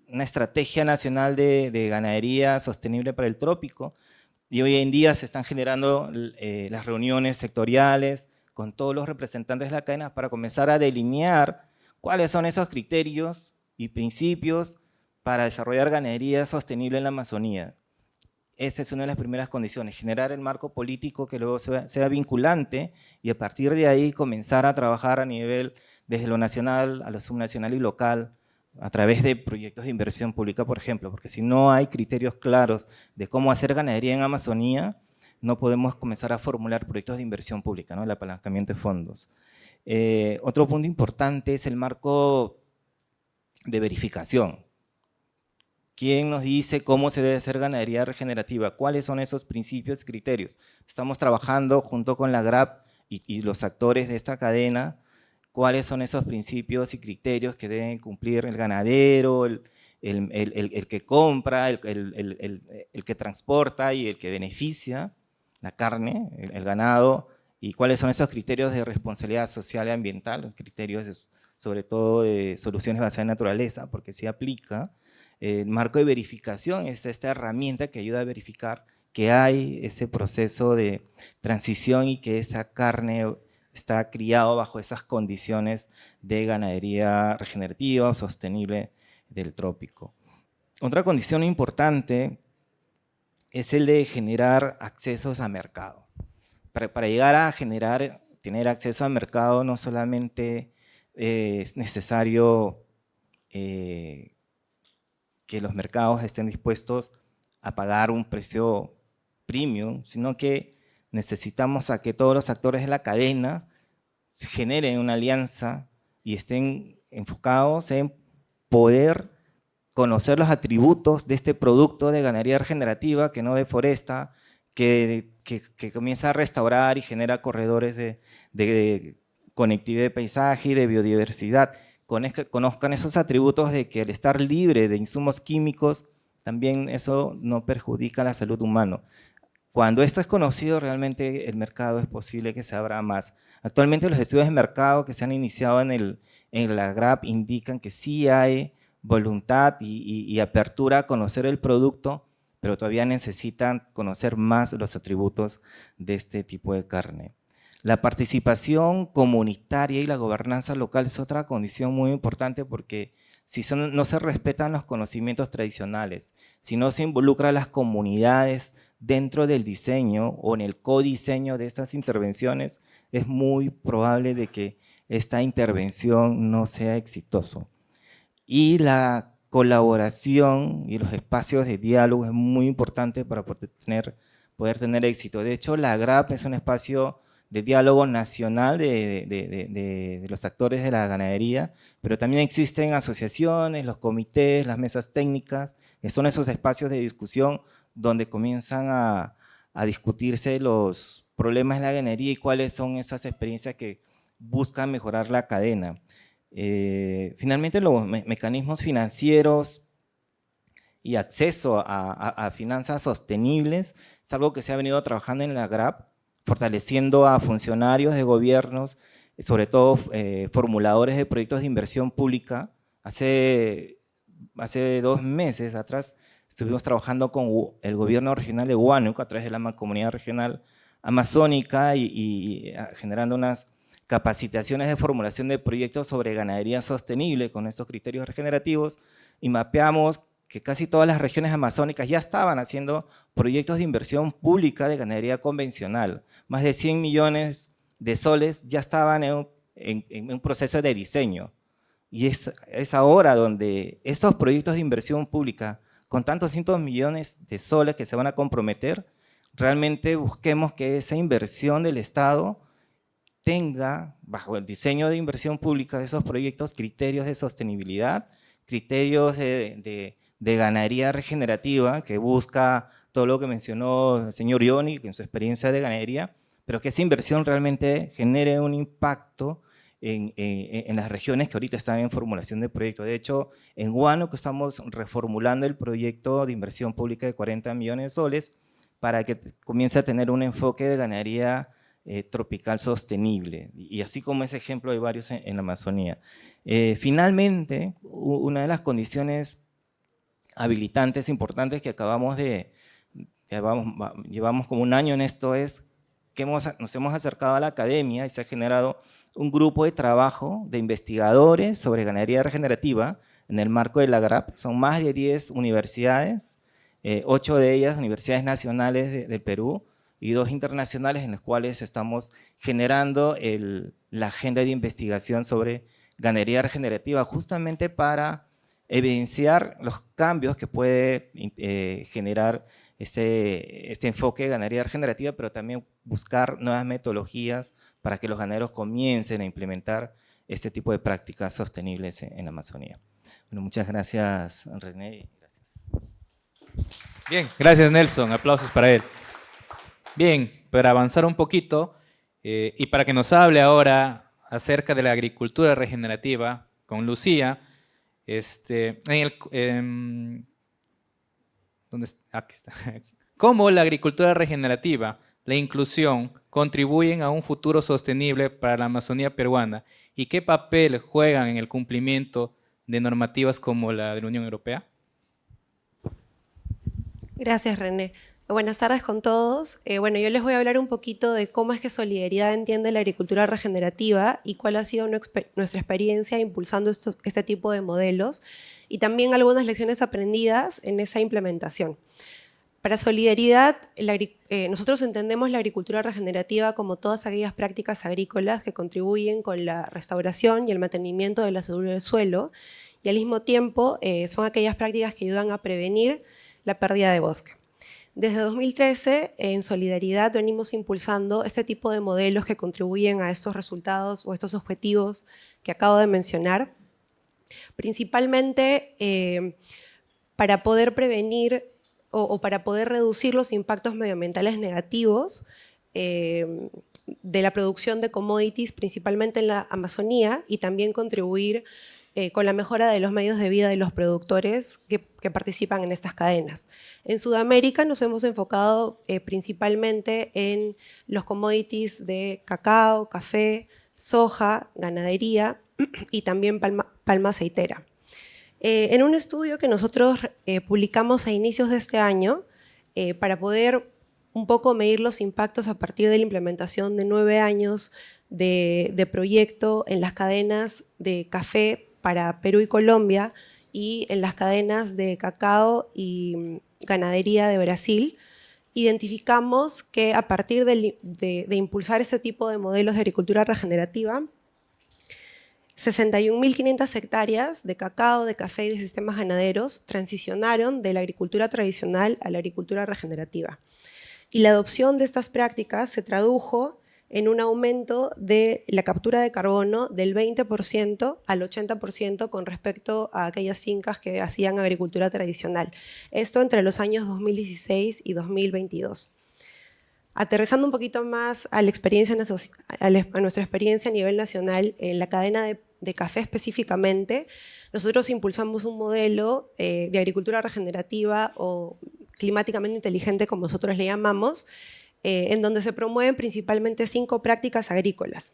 una estrategia nacional de ganadería sostenible para el trópico, y hoy en día se están generando las reuniones sectoriales con todos los representantes de la cadena para comenzar a delinear cuáles son esos criterios y principios para desarrollar ganadería sostenible en la Amazonía. Esta es una de las primeras condiciones, generar el marco político que luego sea vinculante y a partir de ahí comenzar a trabajar a nivel desde lo nacional a lo subnacional y local a través de proyectos de inversión pública, por ejemplo, porque si no hay criterios claros de cómo hacer ganadería en Amazonía, no podemos comenzar a formular proyectos de inversión pública, ¿no? El apalancamiento de fondos. Otro punto importante es el marco de verificación. ¿Quién nos dice cómo se debe hacer ganadería regenerativa? ¿Cuáles son esos principios y criterios? Estamos trabajando junto con la GRAP y los actores de esta cadena, cuáles son esos principios y criterios que deben cumplir el ganadero, el que compra, el que transporta y el que beneficia la carne, el ganado, y cuáles son esos criterios de responsabilidad social y ambiental, los criterios sobre todo de soluciones basadas en naturaleza, porque se aplica. El marco de verificación es esta herramienta que ayuda a verificar que hay ese proceso de transición y que esa carne está criado bajo esas condiciones de ganadería regenerativa o sostenible del trópico. Otra condición importante es el de generar accesos a mercado. Para llegar a tener acceso al mercado no solamente es necesario que los mercados estén dispuestos a pagar un precio premium, sino que necesitamos a que todos los actores de la cadena generen una alianza y estén enfocados en poder conocer los atributos de este producto de ganadería regenerativa que no deforesta, que comienza a restaurar y genera corredores de conectividad de paisaje y de biodiversidad. Conozcan esos atributos de que al estar libre de insumos químicos, también eso no perjudica la salud humana. Cuando esto es conocido, realmente el mercado es posible que se abra más. Actualmente los estudios de mercado que se han iniciado en la GRAP indican que sí hay voluntad y apertura a conocer el producto, pero todavía necesitan conocer más los atributos de este tipo de carne. La participación comunitaria y la gobernanza local es otra condición muy importante porque si no se respetan los conocimientos tradicionales, si no se involucran las comunidades dentro del diseño o en el codiseño de estas intervenciones, es muy probable de que esta intervención no sea exitosa. Y la colaboración y los espacios de diálogo es muy importante para poder tener éxito. De hecho, la GRAP es un espacio de diálogo nacional de los actores de la ganadería, pero también existen asociaciones, los comités, las mesas técnicas, que son esos espacios de discusión donde comienzan a discutirse los problemas de la ganadería y cuáles son esas experiencias que buscan mejorar la cadena. Finalmente, los mecanismos financieros y acceso a finanzas sostenibles es algo que se ha venido trabajando en la GRAP, fortaleciendo a funcionarios de gobiernos, sobre todo formuladores de proyectos de inversión pública. Hace 2 meses atrás estuvimos trabajando con el gobierno regional de Huánuco a través de la Mancomunidad Regional Amazónica y generando unas capacitaciones de formulación de proyectos sobre ganadería sostenible con esos criterios regenerativos, y mapeamos que casi todas las regiones amazónicas ya estaban haciendo proyectos de inversión pública de ganadería convencional. Más de 100 millones de soles ya estaban en un proceso de diseño. Y es ahora donde esos proyectos de inversión pública, con tantos cientos millones de soles que se van a comprometer, realmente busquemos que esa inversión del Estado tenga, bajo el diseño de inversión pública de esos proyectos, criterios de sostenibilidad, criterios de ganadería regenerativa, que busca todo lo que mencionó el señor Ioni en su experiencia de ganadería, pero que esa inversión realmente genere un impacto en las regiones que ahorita están en formulación de proyectos. De hecho, en Huánuco estamos reformulando el proyecto de inversión pública de 40 millones de soles para que comience a tener un enfoque de ganadería tropical sostenible, y así como ese ejemplo hay varios en la Amazonía. Finalmente, una de las condiciones habilitantes importantes que llevamos como un año en esto es que nos hemos acercado a la academia y se ha generado un grupo de trabajo de investigadores sobre ganadería regenerativa en el marco de la GRAP. Son más de 10 universidades, 8 de ellas universidades nacionales del Perú, y 2 internacionales en los cuales estamos generando la agenda de investigación sobre ganadería regenerativa, justamente para evidenciar los cambios que puede generar este enfoque de ganadería regenerativa, pero también buscar nuevas metodologías para que los ganaderos comiencen a implementar este tipo de prácticas sostenibles en la Amazonía. Bueno, muchas gracias, René. Gracias. Bien, gracias Nelson, aplausos para él. Bien, para avanzar un poquito y para que nos hable ahora acerca de la agricultura regenerativa con Lucía, Aquí está. ¿Cómo la agricultura regenerativa, la inclusión, contribuyen a un futuro sostenible para la Amazonía peruana? ¿Y qué papel juegan en el cumplimiento de normativas como la de la Unión Europea? Gracias, René. Buenas tardes con todos. Bueno, yo les voy a hablar un poquito de cómo es que Solidaridad entiende la agricultura regenerativa y cuál ha sido nuestra experiencia impulsando este tipo de modelos y también algunas lecciones aprendidas en esa implementación. Para Solidaridad, nosotros entendemos la agricultura regenerativa como todas aquellas prácticas agrícolas que contribuyen con la restauración y el mantenimiento de la salud del suelo y al mismo tiempo son aquellas prácticas que ayudan a prevenir la pérdida de bosque. Desde 2013, en Solidaridad venimos impulsando este tipo de modelos que contribuyen a estos resultados o estos objetivos que acabo de mencionar, principalmente para poder prevenir o para poder reducir los impactos medioambientales negativos de la producción de commodities, principalmente en la Amazonía, y también contribuir con la mejora de los medios de vida de los productores que participan en estas cadenas. En Sudamérica nos hemos enfocado principalmente en los commodities de cacao, café, soja, ganadería y también palma aceitera. En un estudio que nosotros publicamos a inicios de este año, para poder un poco medir los impactos a partir de la implementación de 9 años de proyecto en las cadenas de café para Perú y Colombia y en las cadenas de cacao y ganadería de Brasil, identificamos que a partir de impulsar este tipo de modelos de agricultura regenerativa, 61.500 hectáreas de cacao, de café y de sistemas ganaderos transicionaron de la agricultura tradicional a la agricultura regenerativa. Y la adopción de estas prácticas se tradujo en un aumento de la captura de carbono del 20% al 80% con respecto a aquellas fincas que hacían agricultura tradicional. Esto entre los años 2016 y 2022. Aterrizando un poquito más a nuestra experiencia a nivel nacional, en la cadena de café específicamente, nosotros impulsamos un modelo de agricultura regenerativa o climáticamente inteligente, como nosotros le llamamos, en donde se promueven principalmente 5 prácticas agrícolas.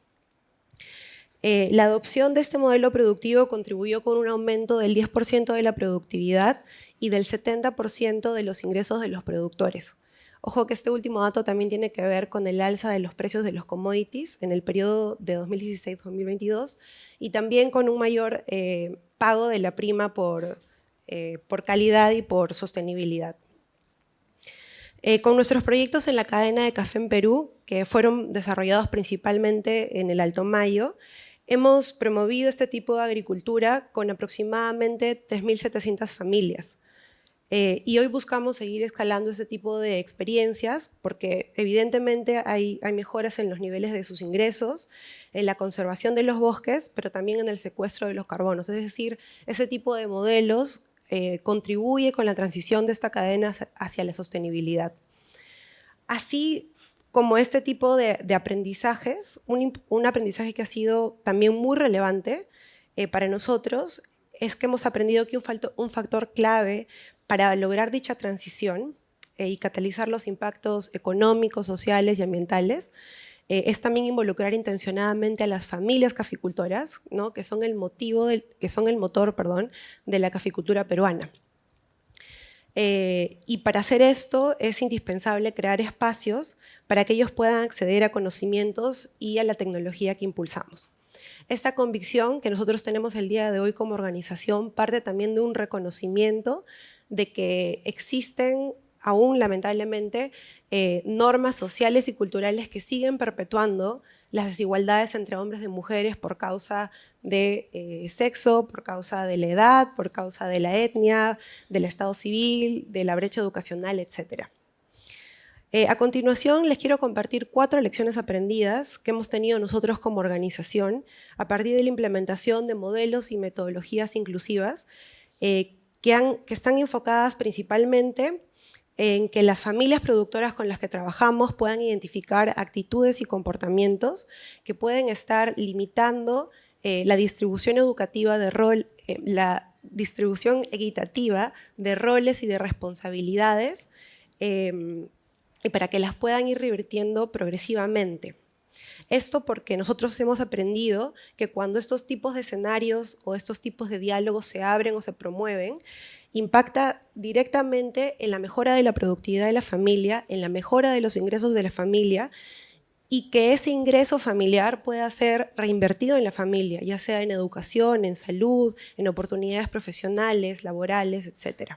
La adopción de este modelo productivo contribuyó con un aumento del 10% de la productividad y del 70% de los ingresos de los productores. Ojo que este último dato también tiene que ver con el alza de los precios de los commodities en el periodo de 2016-2022 y también con un mayor pago de la prima por calidad y por sostenibilidad. Con nuestros proyectos en la cadena de café en Perú, que fueron desarrollados principalmente en el Alto Mayo, hemos promovido este tipo de agricultura con aproximadamente 3.700 familias. Y hoy buscamos seguir escalando este tipo de experiencias porque evidentemente hay mejoras en los niveles de sus ingresos, en la conservación de los bosques, pero también en el secuestro de los carbonos. Es decir, ese tipo de modelos contribuye con la transición de esta cadena hacia la sostenibilidad. Así como este tipo de aprendizajes, un aprendizaje que ha sido también muy relevante para nosotros es que hemos aprendido que un factor clave para lograr dicha transición y catalizar los impactos económicos, sociales y ambientales es también involucrar intencionadamente a las familias caficultoras, ¿no? que son el motor de la caficultura peruana. Y para hacer esto es indispensable crear espacios para que ellos puedan acceder a conocimientos y a la tecnología que impulsamos. Esta convicción que nosotros tenemos el día de hoy como organización parte también de un reconocimiento de que existen aún lamentablemente normas sociales y culturales que siguen perpetuando las desigualdades entre hombres y mujeres por causa de sexo, por causa de la edad, por causa de la etnia, del estado civil, de la brecha educacional, etc. A continuación les quiero compartir 4 lecciones aprendidas que hemos tenido nosotros como organización a partir de la implementación de modelos y metodologías inclusivas que están enfocadas principalmente en que las familias productoras con las que trabajamos puedan identificar actitudes y comportamientos que pueden estar limitando la distribución educativa de rol, la distribución equitativa de roles y de responsabilidades y para que las puedan ir revirtiendo progresivamente. Esto porque nosotros hemos aprendido que cuando estos tipos de escenarios o estos tipos de diálogos se abren o se promueven, impacta directamente en la mejora de la productividad de la familia, en la mejora de los ingresos de la familia, y que ese ingreso familiar pueda ser reinvertido en la familia, ya sea en educación, en salud, en oportunidades profesionales, laborales, etc.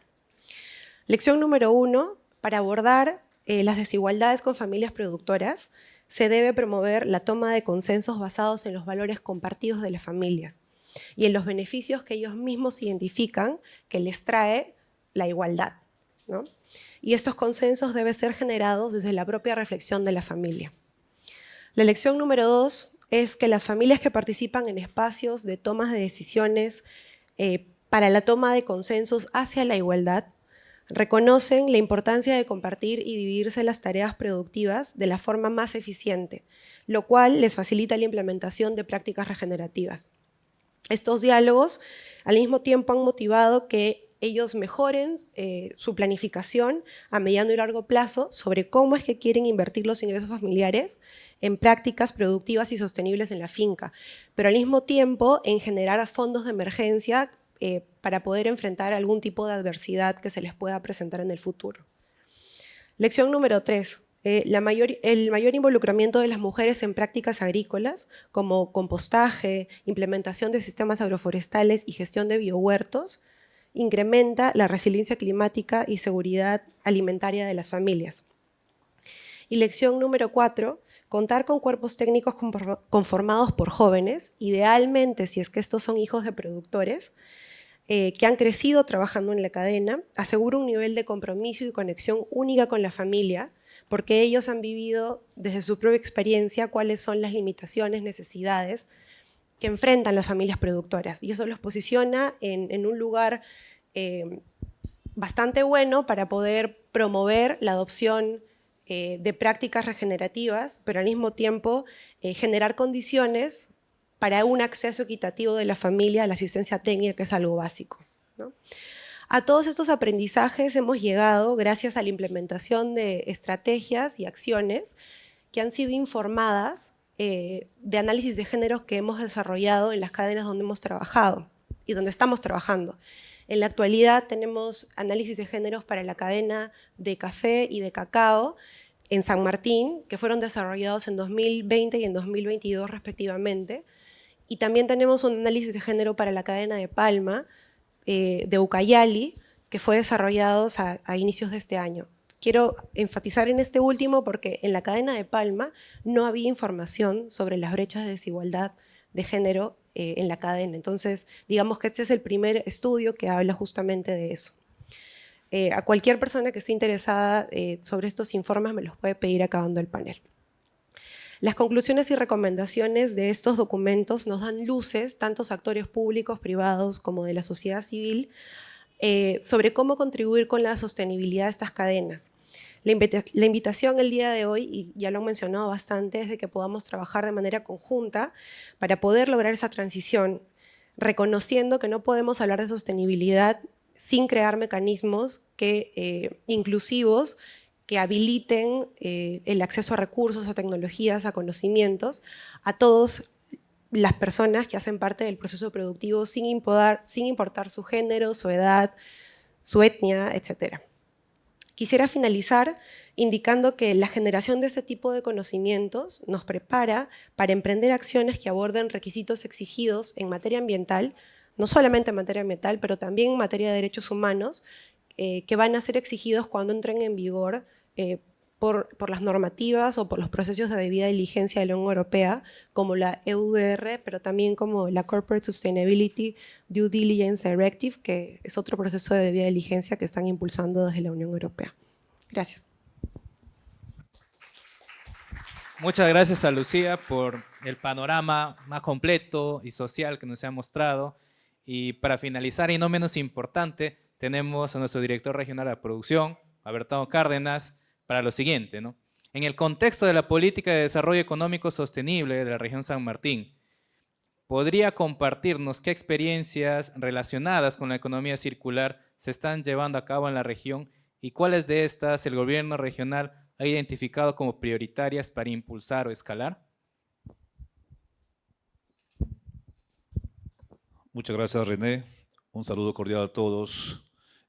Lección número 1, para abordar las desigualdades con familias productoras, se debe promover la toma de consensos basados en los valores compartidos de las familias y en los beneficios que ellos mismos identifican que les trae la igualdad, ¿no? Y estos consensos deben ser generados desde la propia reflexión de la familia. La lección número 2 es que las familias que participan en espacios de tomas de decisiones para la toma de consensos hacia la igualdad reconocen la importancia de compartir y dividirse las tareas productivas de la forma más eficiente, lo cual les facilita la implementación de prácticas regenerativas. Estos diálogos al mismo tiempo han motivado que ellos mejoren su planificación a mediano y largo plazo sobre cómo es que quieren invertir los ingresos familiares en prácticas productivas y sostenibles en la finca, pero al mismo tiempo en generar fondos de emergencia para poder enfrentar algún tipo de adversidad que se les pueda presentar en el futuro. Lección número 3. El mayor involucramiento de las mujeres en prácticas agrícolas, como compostaje, implementación de sistemas agroforestales y gestión de biohuertos, incrementa la resiliencia climática y seguridad alimentaria de las familias. Y lección número 4, contar con cuerpos técnicos conformados por jóvenes, idealmente si es que estos son hijos de productores, que han crecido trabajando en la cadena, asegura un nivel de compromiso y conexión única con la familia, porque ellos han vivido desde su propia experiencia cuáles son las limitaciones, necesidades que enfrentan las familias productoras. Y eso los posiciona en un lugar bastante bueno para poder promover la adopción de prácticas regenerativas, pero al mismo tiempo generar condiciones para un acceso equitativo de la familia a la asistencia técnica, que es algo básico, ¿no? A todos estos aprendizajes hemos llegado gracias a la implementación de estrategias y acciones que han sido informadas de análisis de género que hemos desarrollado en las cadenas donde hemos trabajado y donde estamos trabajando. En la actualidad tenemos análisis de géneros para la cadena de café y de cacao en San Martín, que fueron desarrollados en 2020 y en 2022 respectivamente. Y también tenemos un análisis de género para la cadena de palma de Ucayali, que fue desarrollado a inicios de este año. Quiero enfatizar en este último porque en la cadena de palma no había información sobre las brechas de desigualdad de género en la cadena. Entonces, digamos que este es el primer estudio que habla justamente de eso. A cualquier persona que esté interesada sobre estos informes me los puede pedir acabando el panel. Las conclusiones y recomendaciones de estos documentos nos dan luces, tantos actores públicos, privados, como de la sociedad civil, sobre cómo contribuir con la sostenibilidad de estas cadenas. La invitación el día de hoy, y ya lo han mencionado bastante, es de que podamos trabajar de manera conjunta para poder lograr esa transición, reconociendo que no podemos hablar de sostenibilidad sin crear mecanismos inclusivos que habiliten el acceso a recursos, a tecnologías, a conocimientos, a todas las personas que hacen parte del proceso productivo sin importar su género, su edad, su etnia, etc. Quisiera finalizar indicando que la generación de este tipo de conocimientos nos prepara para emprender acciones que aborden requisitos exigidos en materia ambiental, no solamente en materia ambiental, pero también en materia de derechos humanos, que van a ser exigidos cuando entren en vigor por las normativas o por los procesos de debida diligencia de la Unión Europea, como la EUDR, pero también como la Corporate Sustainability Due Diligence Directive, que es otro proceso de debida diligencia que están impulsando desde la Unión Europea. Gracias. Muchas gracias a Lucía por el panorama más completo y social que nos ha mostrado. Y para finalizar, y no menos importante, tenemos a nuestro director regional de producción, Alberto Cárdenas, para lo siguiente, ¿no? En el contexto de la política de desarrollo económico sostenible de la región San Martín, ¿podría compartirnos qué experiencias relacionadas con la economía circular se están llevando a cabo en la región y cuáles de estas el gobierno regional ha identificado como prioritarias para impulsar o escalar? Muchas gracias, René. Un saludo cordial a todos.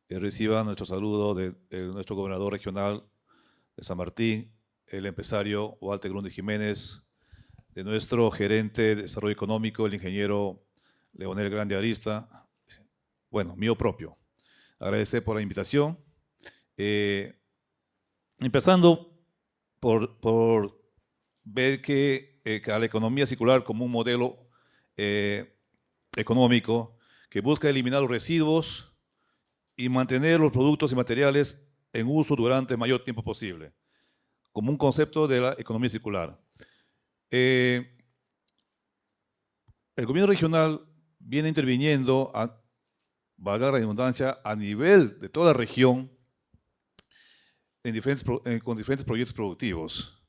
Reciba nuestro saludo de nuestro gobernador regional de San Martín, el empresario Walter Grundy Jiménez, de nuestro gerente de desarrollo económico, el ingeniero Leonel Grande Arista, bueno, mío propio. Agradecer por la invitación. Empezando por ver que a la economía circular como un modelo económico que busca eliminar los residuos y mantener los productos y materiales en uso durante el mayor tiempo posible, como un concepto de la economía circular. El gobierno regional viene interviniendo, valga la redundancia, a nivel de toda la región con diferentes proyectos productivos,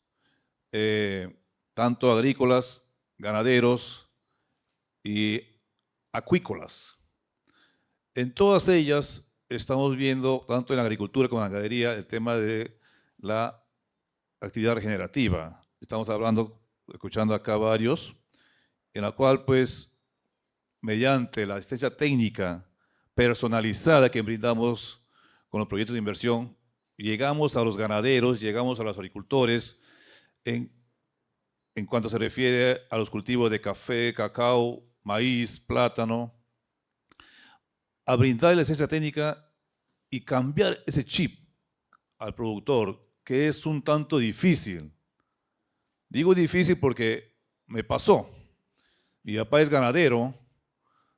tanto agrícolas, ganaderos y acuícolas. En todas ellas estamos viendo, tanto en la agricultura como en la ganadería, el tema de la actividad regenerativa. Estamos escuchando acá varios, en la cual, pues, mediante la asistencia técnica personalizada que brindamos con los proyectos de inversión, llegamos a los ganaderos, llegamos a los agricultores, en cuanto se refiere a los cultivos de café, cacao, maíz, plátano, a brindar la asistencia técnica y cambiar ese chip al productor, que es un tanto difícil. Digo difícil porque me pasó. Mi papá es ganadero,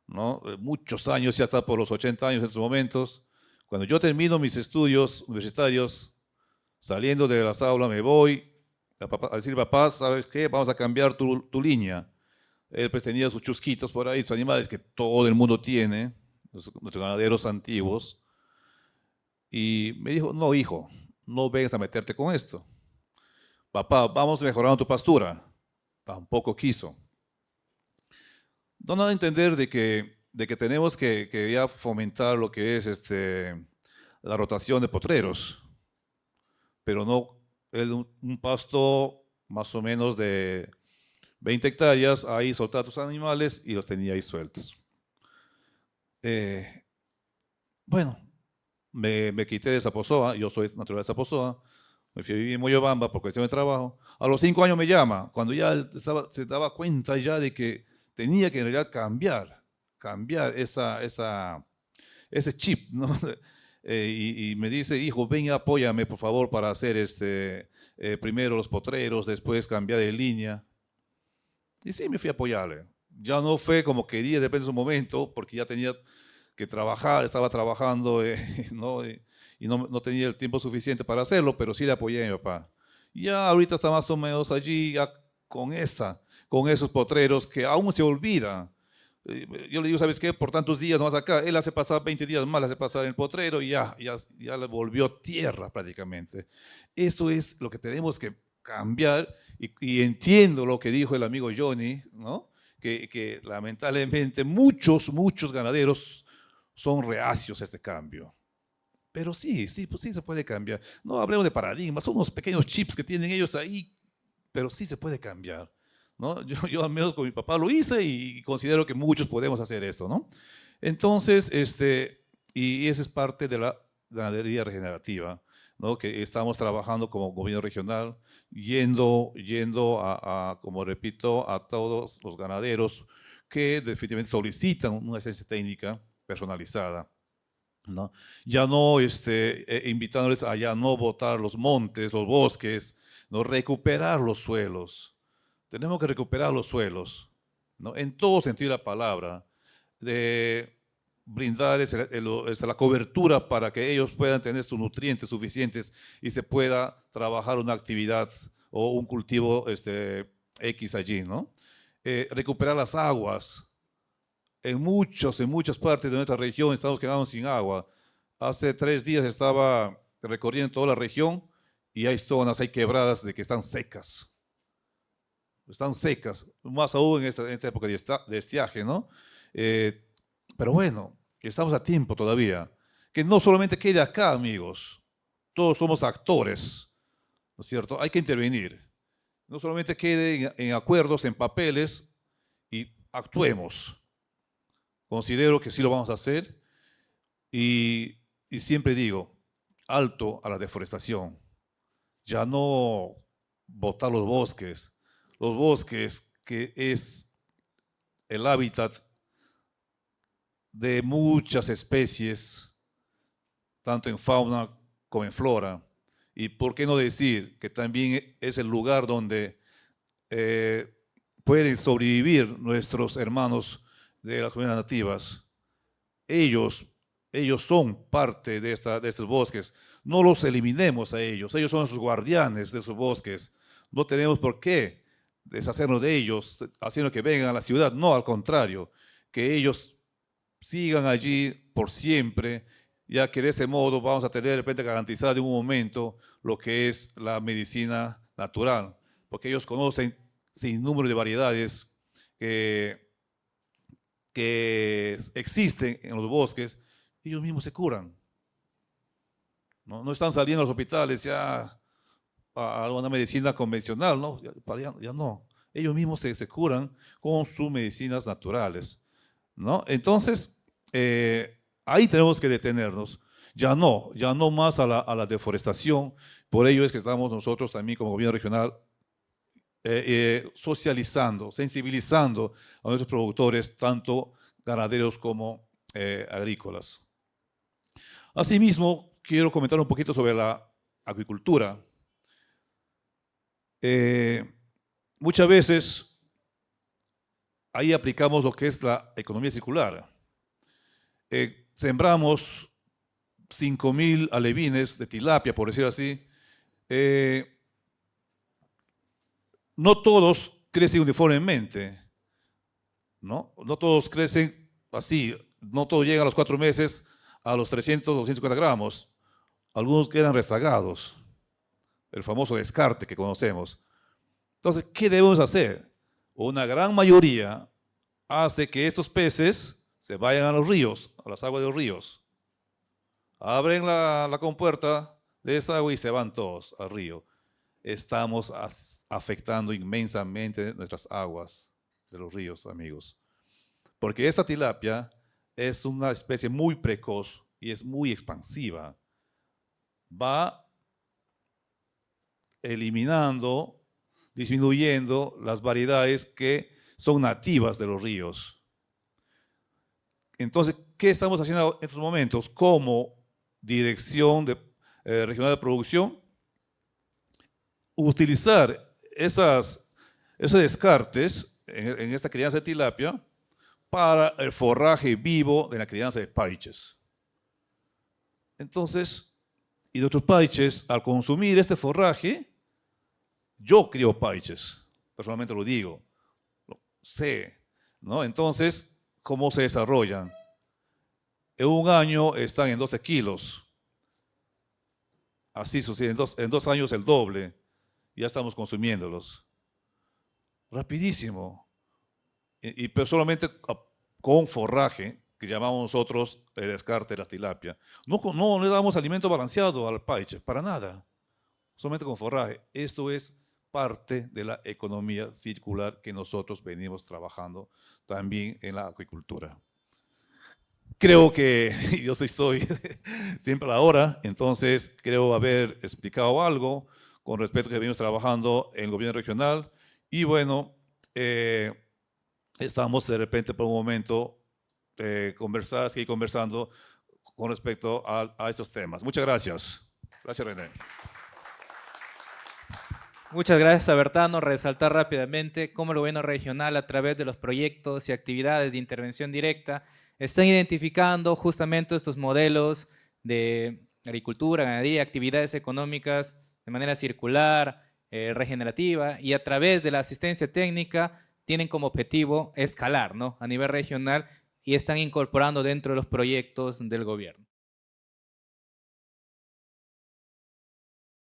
¿no? Muchos años, ya está por los 80 años en estos momentos. Cuando yo termino mis estudios universitarios, saliendo de las aulas, me voy a decir, papá, ¿sabes qué? Vamos a cambiar tu línea. Él pues tenía sus chusquitos por ahí, sus animales que todo el mundo tiene, nuestros ganaderos antiguos. Y me dijo, no, hijo, no vengas a meterte con esto. Papá, vamos mejorando tu pastura. Tampoco quiso. Dan a entender de que tenemos que ya fomentar lo que es la rotación de potreros, pero no un pasto más o menos de 20 hectáreas, ahí soltar tus animales y los tenía ahí sueltos. Bueno, me quité de Zaposoa, yo soy natural de Zaposoa, me fui a vivir en Moyobamba por cuestión de trabajo. A los 5 años me llama, cuando ya se daba cuenta ya de que tenía que en realidad cambiar ese chip, ¿no? Y me dice, hijo, ven y apóyame por favor para hacer primero los potreros, después cambiar de línea. Y sí, me fui a apoyarle. Ya no fue como quería, depende de su momento, porque ya tenía que trabajar, estaba trabajando, ¿no? Y no tenía el tiempo suficiente para hacerlo, pero sí le apoyé a mi papá. Y ya ahorita está más o menos allí ya con esos potreros que aún se olvidan. Yo le digo, ¿sabes qué? Por tantos días no vas acá. Él hace pasar 20 días más, hace pasar en el potrero y ya le volvió tierra prácticamente. Eso es lo que tenemos que cambiar y entiendo lo que dijo el amigo Johnny, ¿no? Que lamentablemente muchos ganaderos son reacios a este cambio. Pero sí, pues sí se puede cambiar. No hablemos de paradigmas, son unos pequeños chips que tienen ellos ahí, pero sí se puede cambiar, ¿no? Yo al menos con mi papá lo hice y considero que muchos podemos hacer esto, ¿no? Entonces, y esa es parte de la ganadería regenerativa, ¿no? Que estamos trabajando como gobierno regional, yendo como repito, a todos los ganaderos que definitivamente solicitan una asistencia técnica personalizada, ¿no? Ya no invitándoles a ya no botar los montes, los bosques, no recuperar los suelos. Tenemos que recuperar los suelos, ¿no? En todo sentido de la palabra, de brindarles la cobertura para que ellos puedan tener sus nutrientes suficientes y se pueda trabajar una actividad o un cultivo X allí, ¿no? Recuperar las aguas. En muchas partes de nuestra región estamos quedando sin agua. Hace 3 días estaba recorriendo toda la región y hay zonas, hay quebradas de que están secas. están secas, más aún en esta época de estiaje, ¿no? Pero bueno, estamos a tiempo todavía. Que no solamente quede acá, amigos, todos somos actores, ¿no es cierto? Hay que intervenir. No solamente quede en acuerdos, en papeles, y actuemos. Considero que sí lo vamos a hacer y siempre digo, alto a la deforestación. Ya no botar los bosques que es el hábitat de muchas especies, tanto en fauna como en flora. Y por qué no decir que también es el lugar donde pueden sobrevivir nuestros hermanos de las comunidades nativas. Ellos son parte de estos bosques. No los eliminemos a ellos. Ellos son nuestros guardianes de esos bosques. No tenemos por qué deshacernos de ellos, haciendo que vengan a la ciudad. No, al contrario, que ellos sigan allí por siempre, ya que de ese modo vamos a tener de repente garantizado en un momento lo que es la medicina natural, porque ellos conocen sin número de variedades que existen en los bosques, ellos mismos se curan. No están saliendo a los hospitales ya a una medicina convencional, ¿no? Ya no. Ellos mismos se curan con sus medicinas naturales, ¿no? Entonces, ahí tenemos que detenernos. Ya no más a la deforestación. Por ello es que estamos nosotros también como gobierno regional socializando, sensibilizando a nuestros productores, tanto ganaderos como agrícolas. Asimismo, quiero comentar un poquito sobre la agricultura. Muchas veces ahí aplicamos lo que es la economía circular. Sembramos 5.000 alevines de tilapia, por decir así. No todos crecen uniformemente, ¿no? No todos crecen así, no todos llegan a los 4 meses a los 300 o 250 gramos. Algunos quedan rezagados, el famoso descarte que conocemos. Entonces, ¿qué debemos hacer? Una gran mayoría hace que estos peces se vayan a los ríos, a las aguas de los ríos. Abren la compuerta de esa agua y se van todos al río. Estamos afectando inmensamente nuestras aguas de los ríos, amigos. Porque esta tilapia es una especie muy precoz y es muy expansiva. Va eliminando, disminuyendo las variedades que son nativas de los ríos. Entonces, ¿qué estamos haciendo en estos momentos como Dirección Regional de Producción? Utilizar esos descartes en esta crianza de tilapia para el forraje vivo de la crianza de paiches. Entonces, y nuestros paiches, al consumir este forraje, yo crío paiches, personalmente lo digo, lo sé, ¿no? Entonces, ¿cómo se desarrollan? En un año están en 12 kilos. Así sucede, en dos años el doble. Ya estamos consumiéndolos. Rapidísimo. Pero solamente con forraje, que llamamos nosotros el descarte de la tilapia. No le damos alimento balanceado al paiche, para nada. Solamente con forraje. Esto es parte de la economía circular que nosotros venimos trabajando también en la acuicultura. Creo que yo soy siempre a la hora, entonces creo haber explicado algo con respecto a que venimos trabajando en el gobierno regional y bueno, estamos de repente por un momento seguir conversando con respecto a estos temas. Muchas gracias. Gracias, René. Muchas gracias, Bertano. Resaltar rápidamente cómo el gobierno regional, a través de los proyectos y actividades de intervención directa, están identificando justamente estos modelos de agricultura, ganadería, actividades económicas de manera circular, regenerativa, y a través de la asistencia técnica tienen como objetivo escalar, ¿no?, a nivel regional, y están incorporando dentro de los proyectos del gobierno.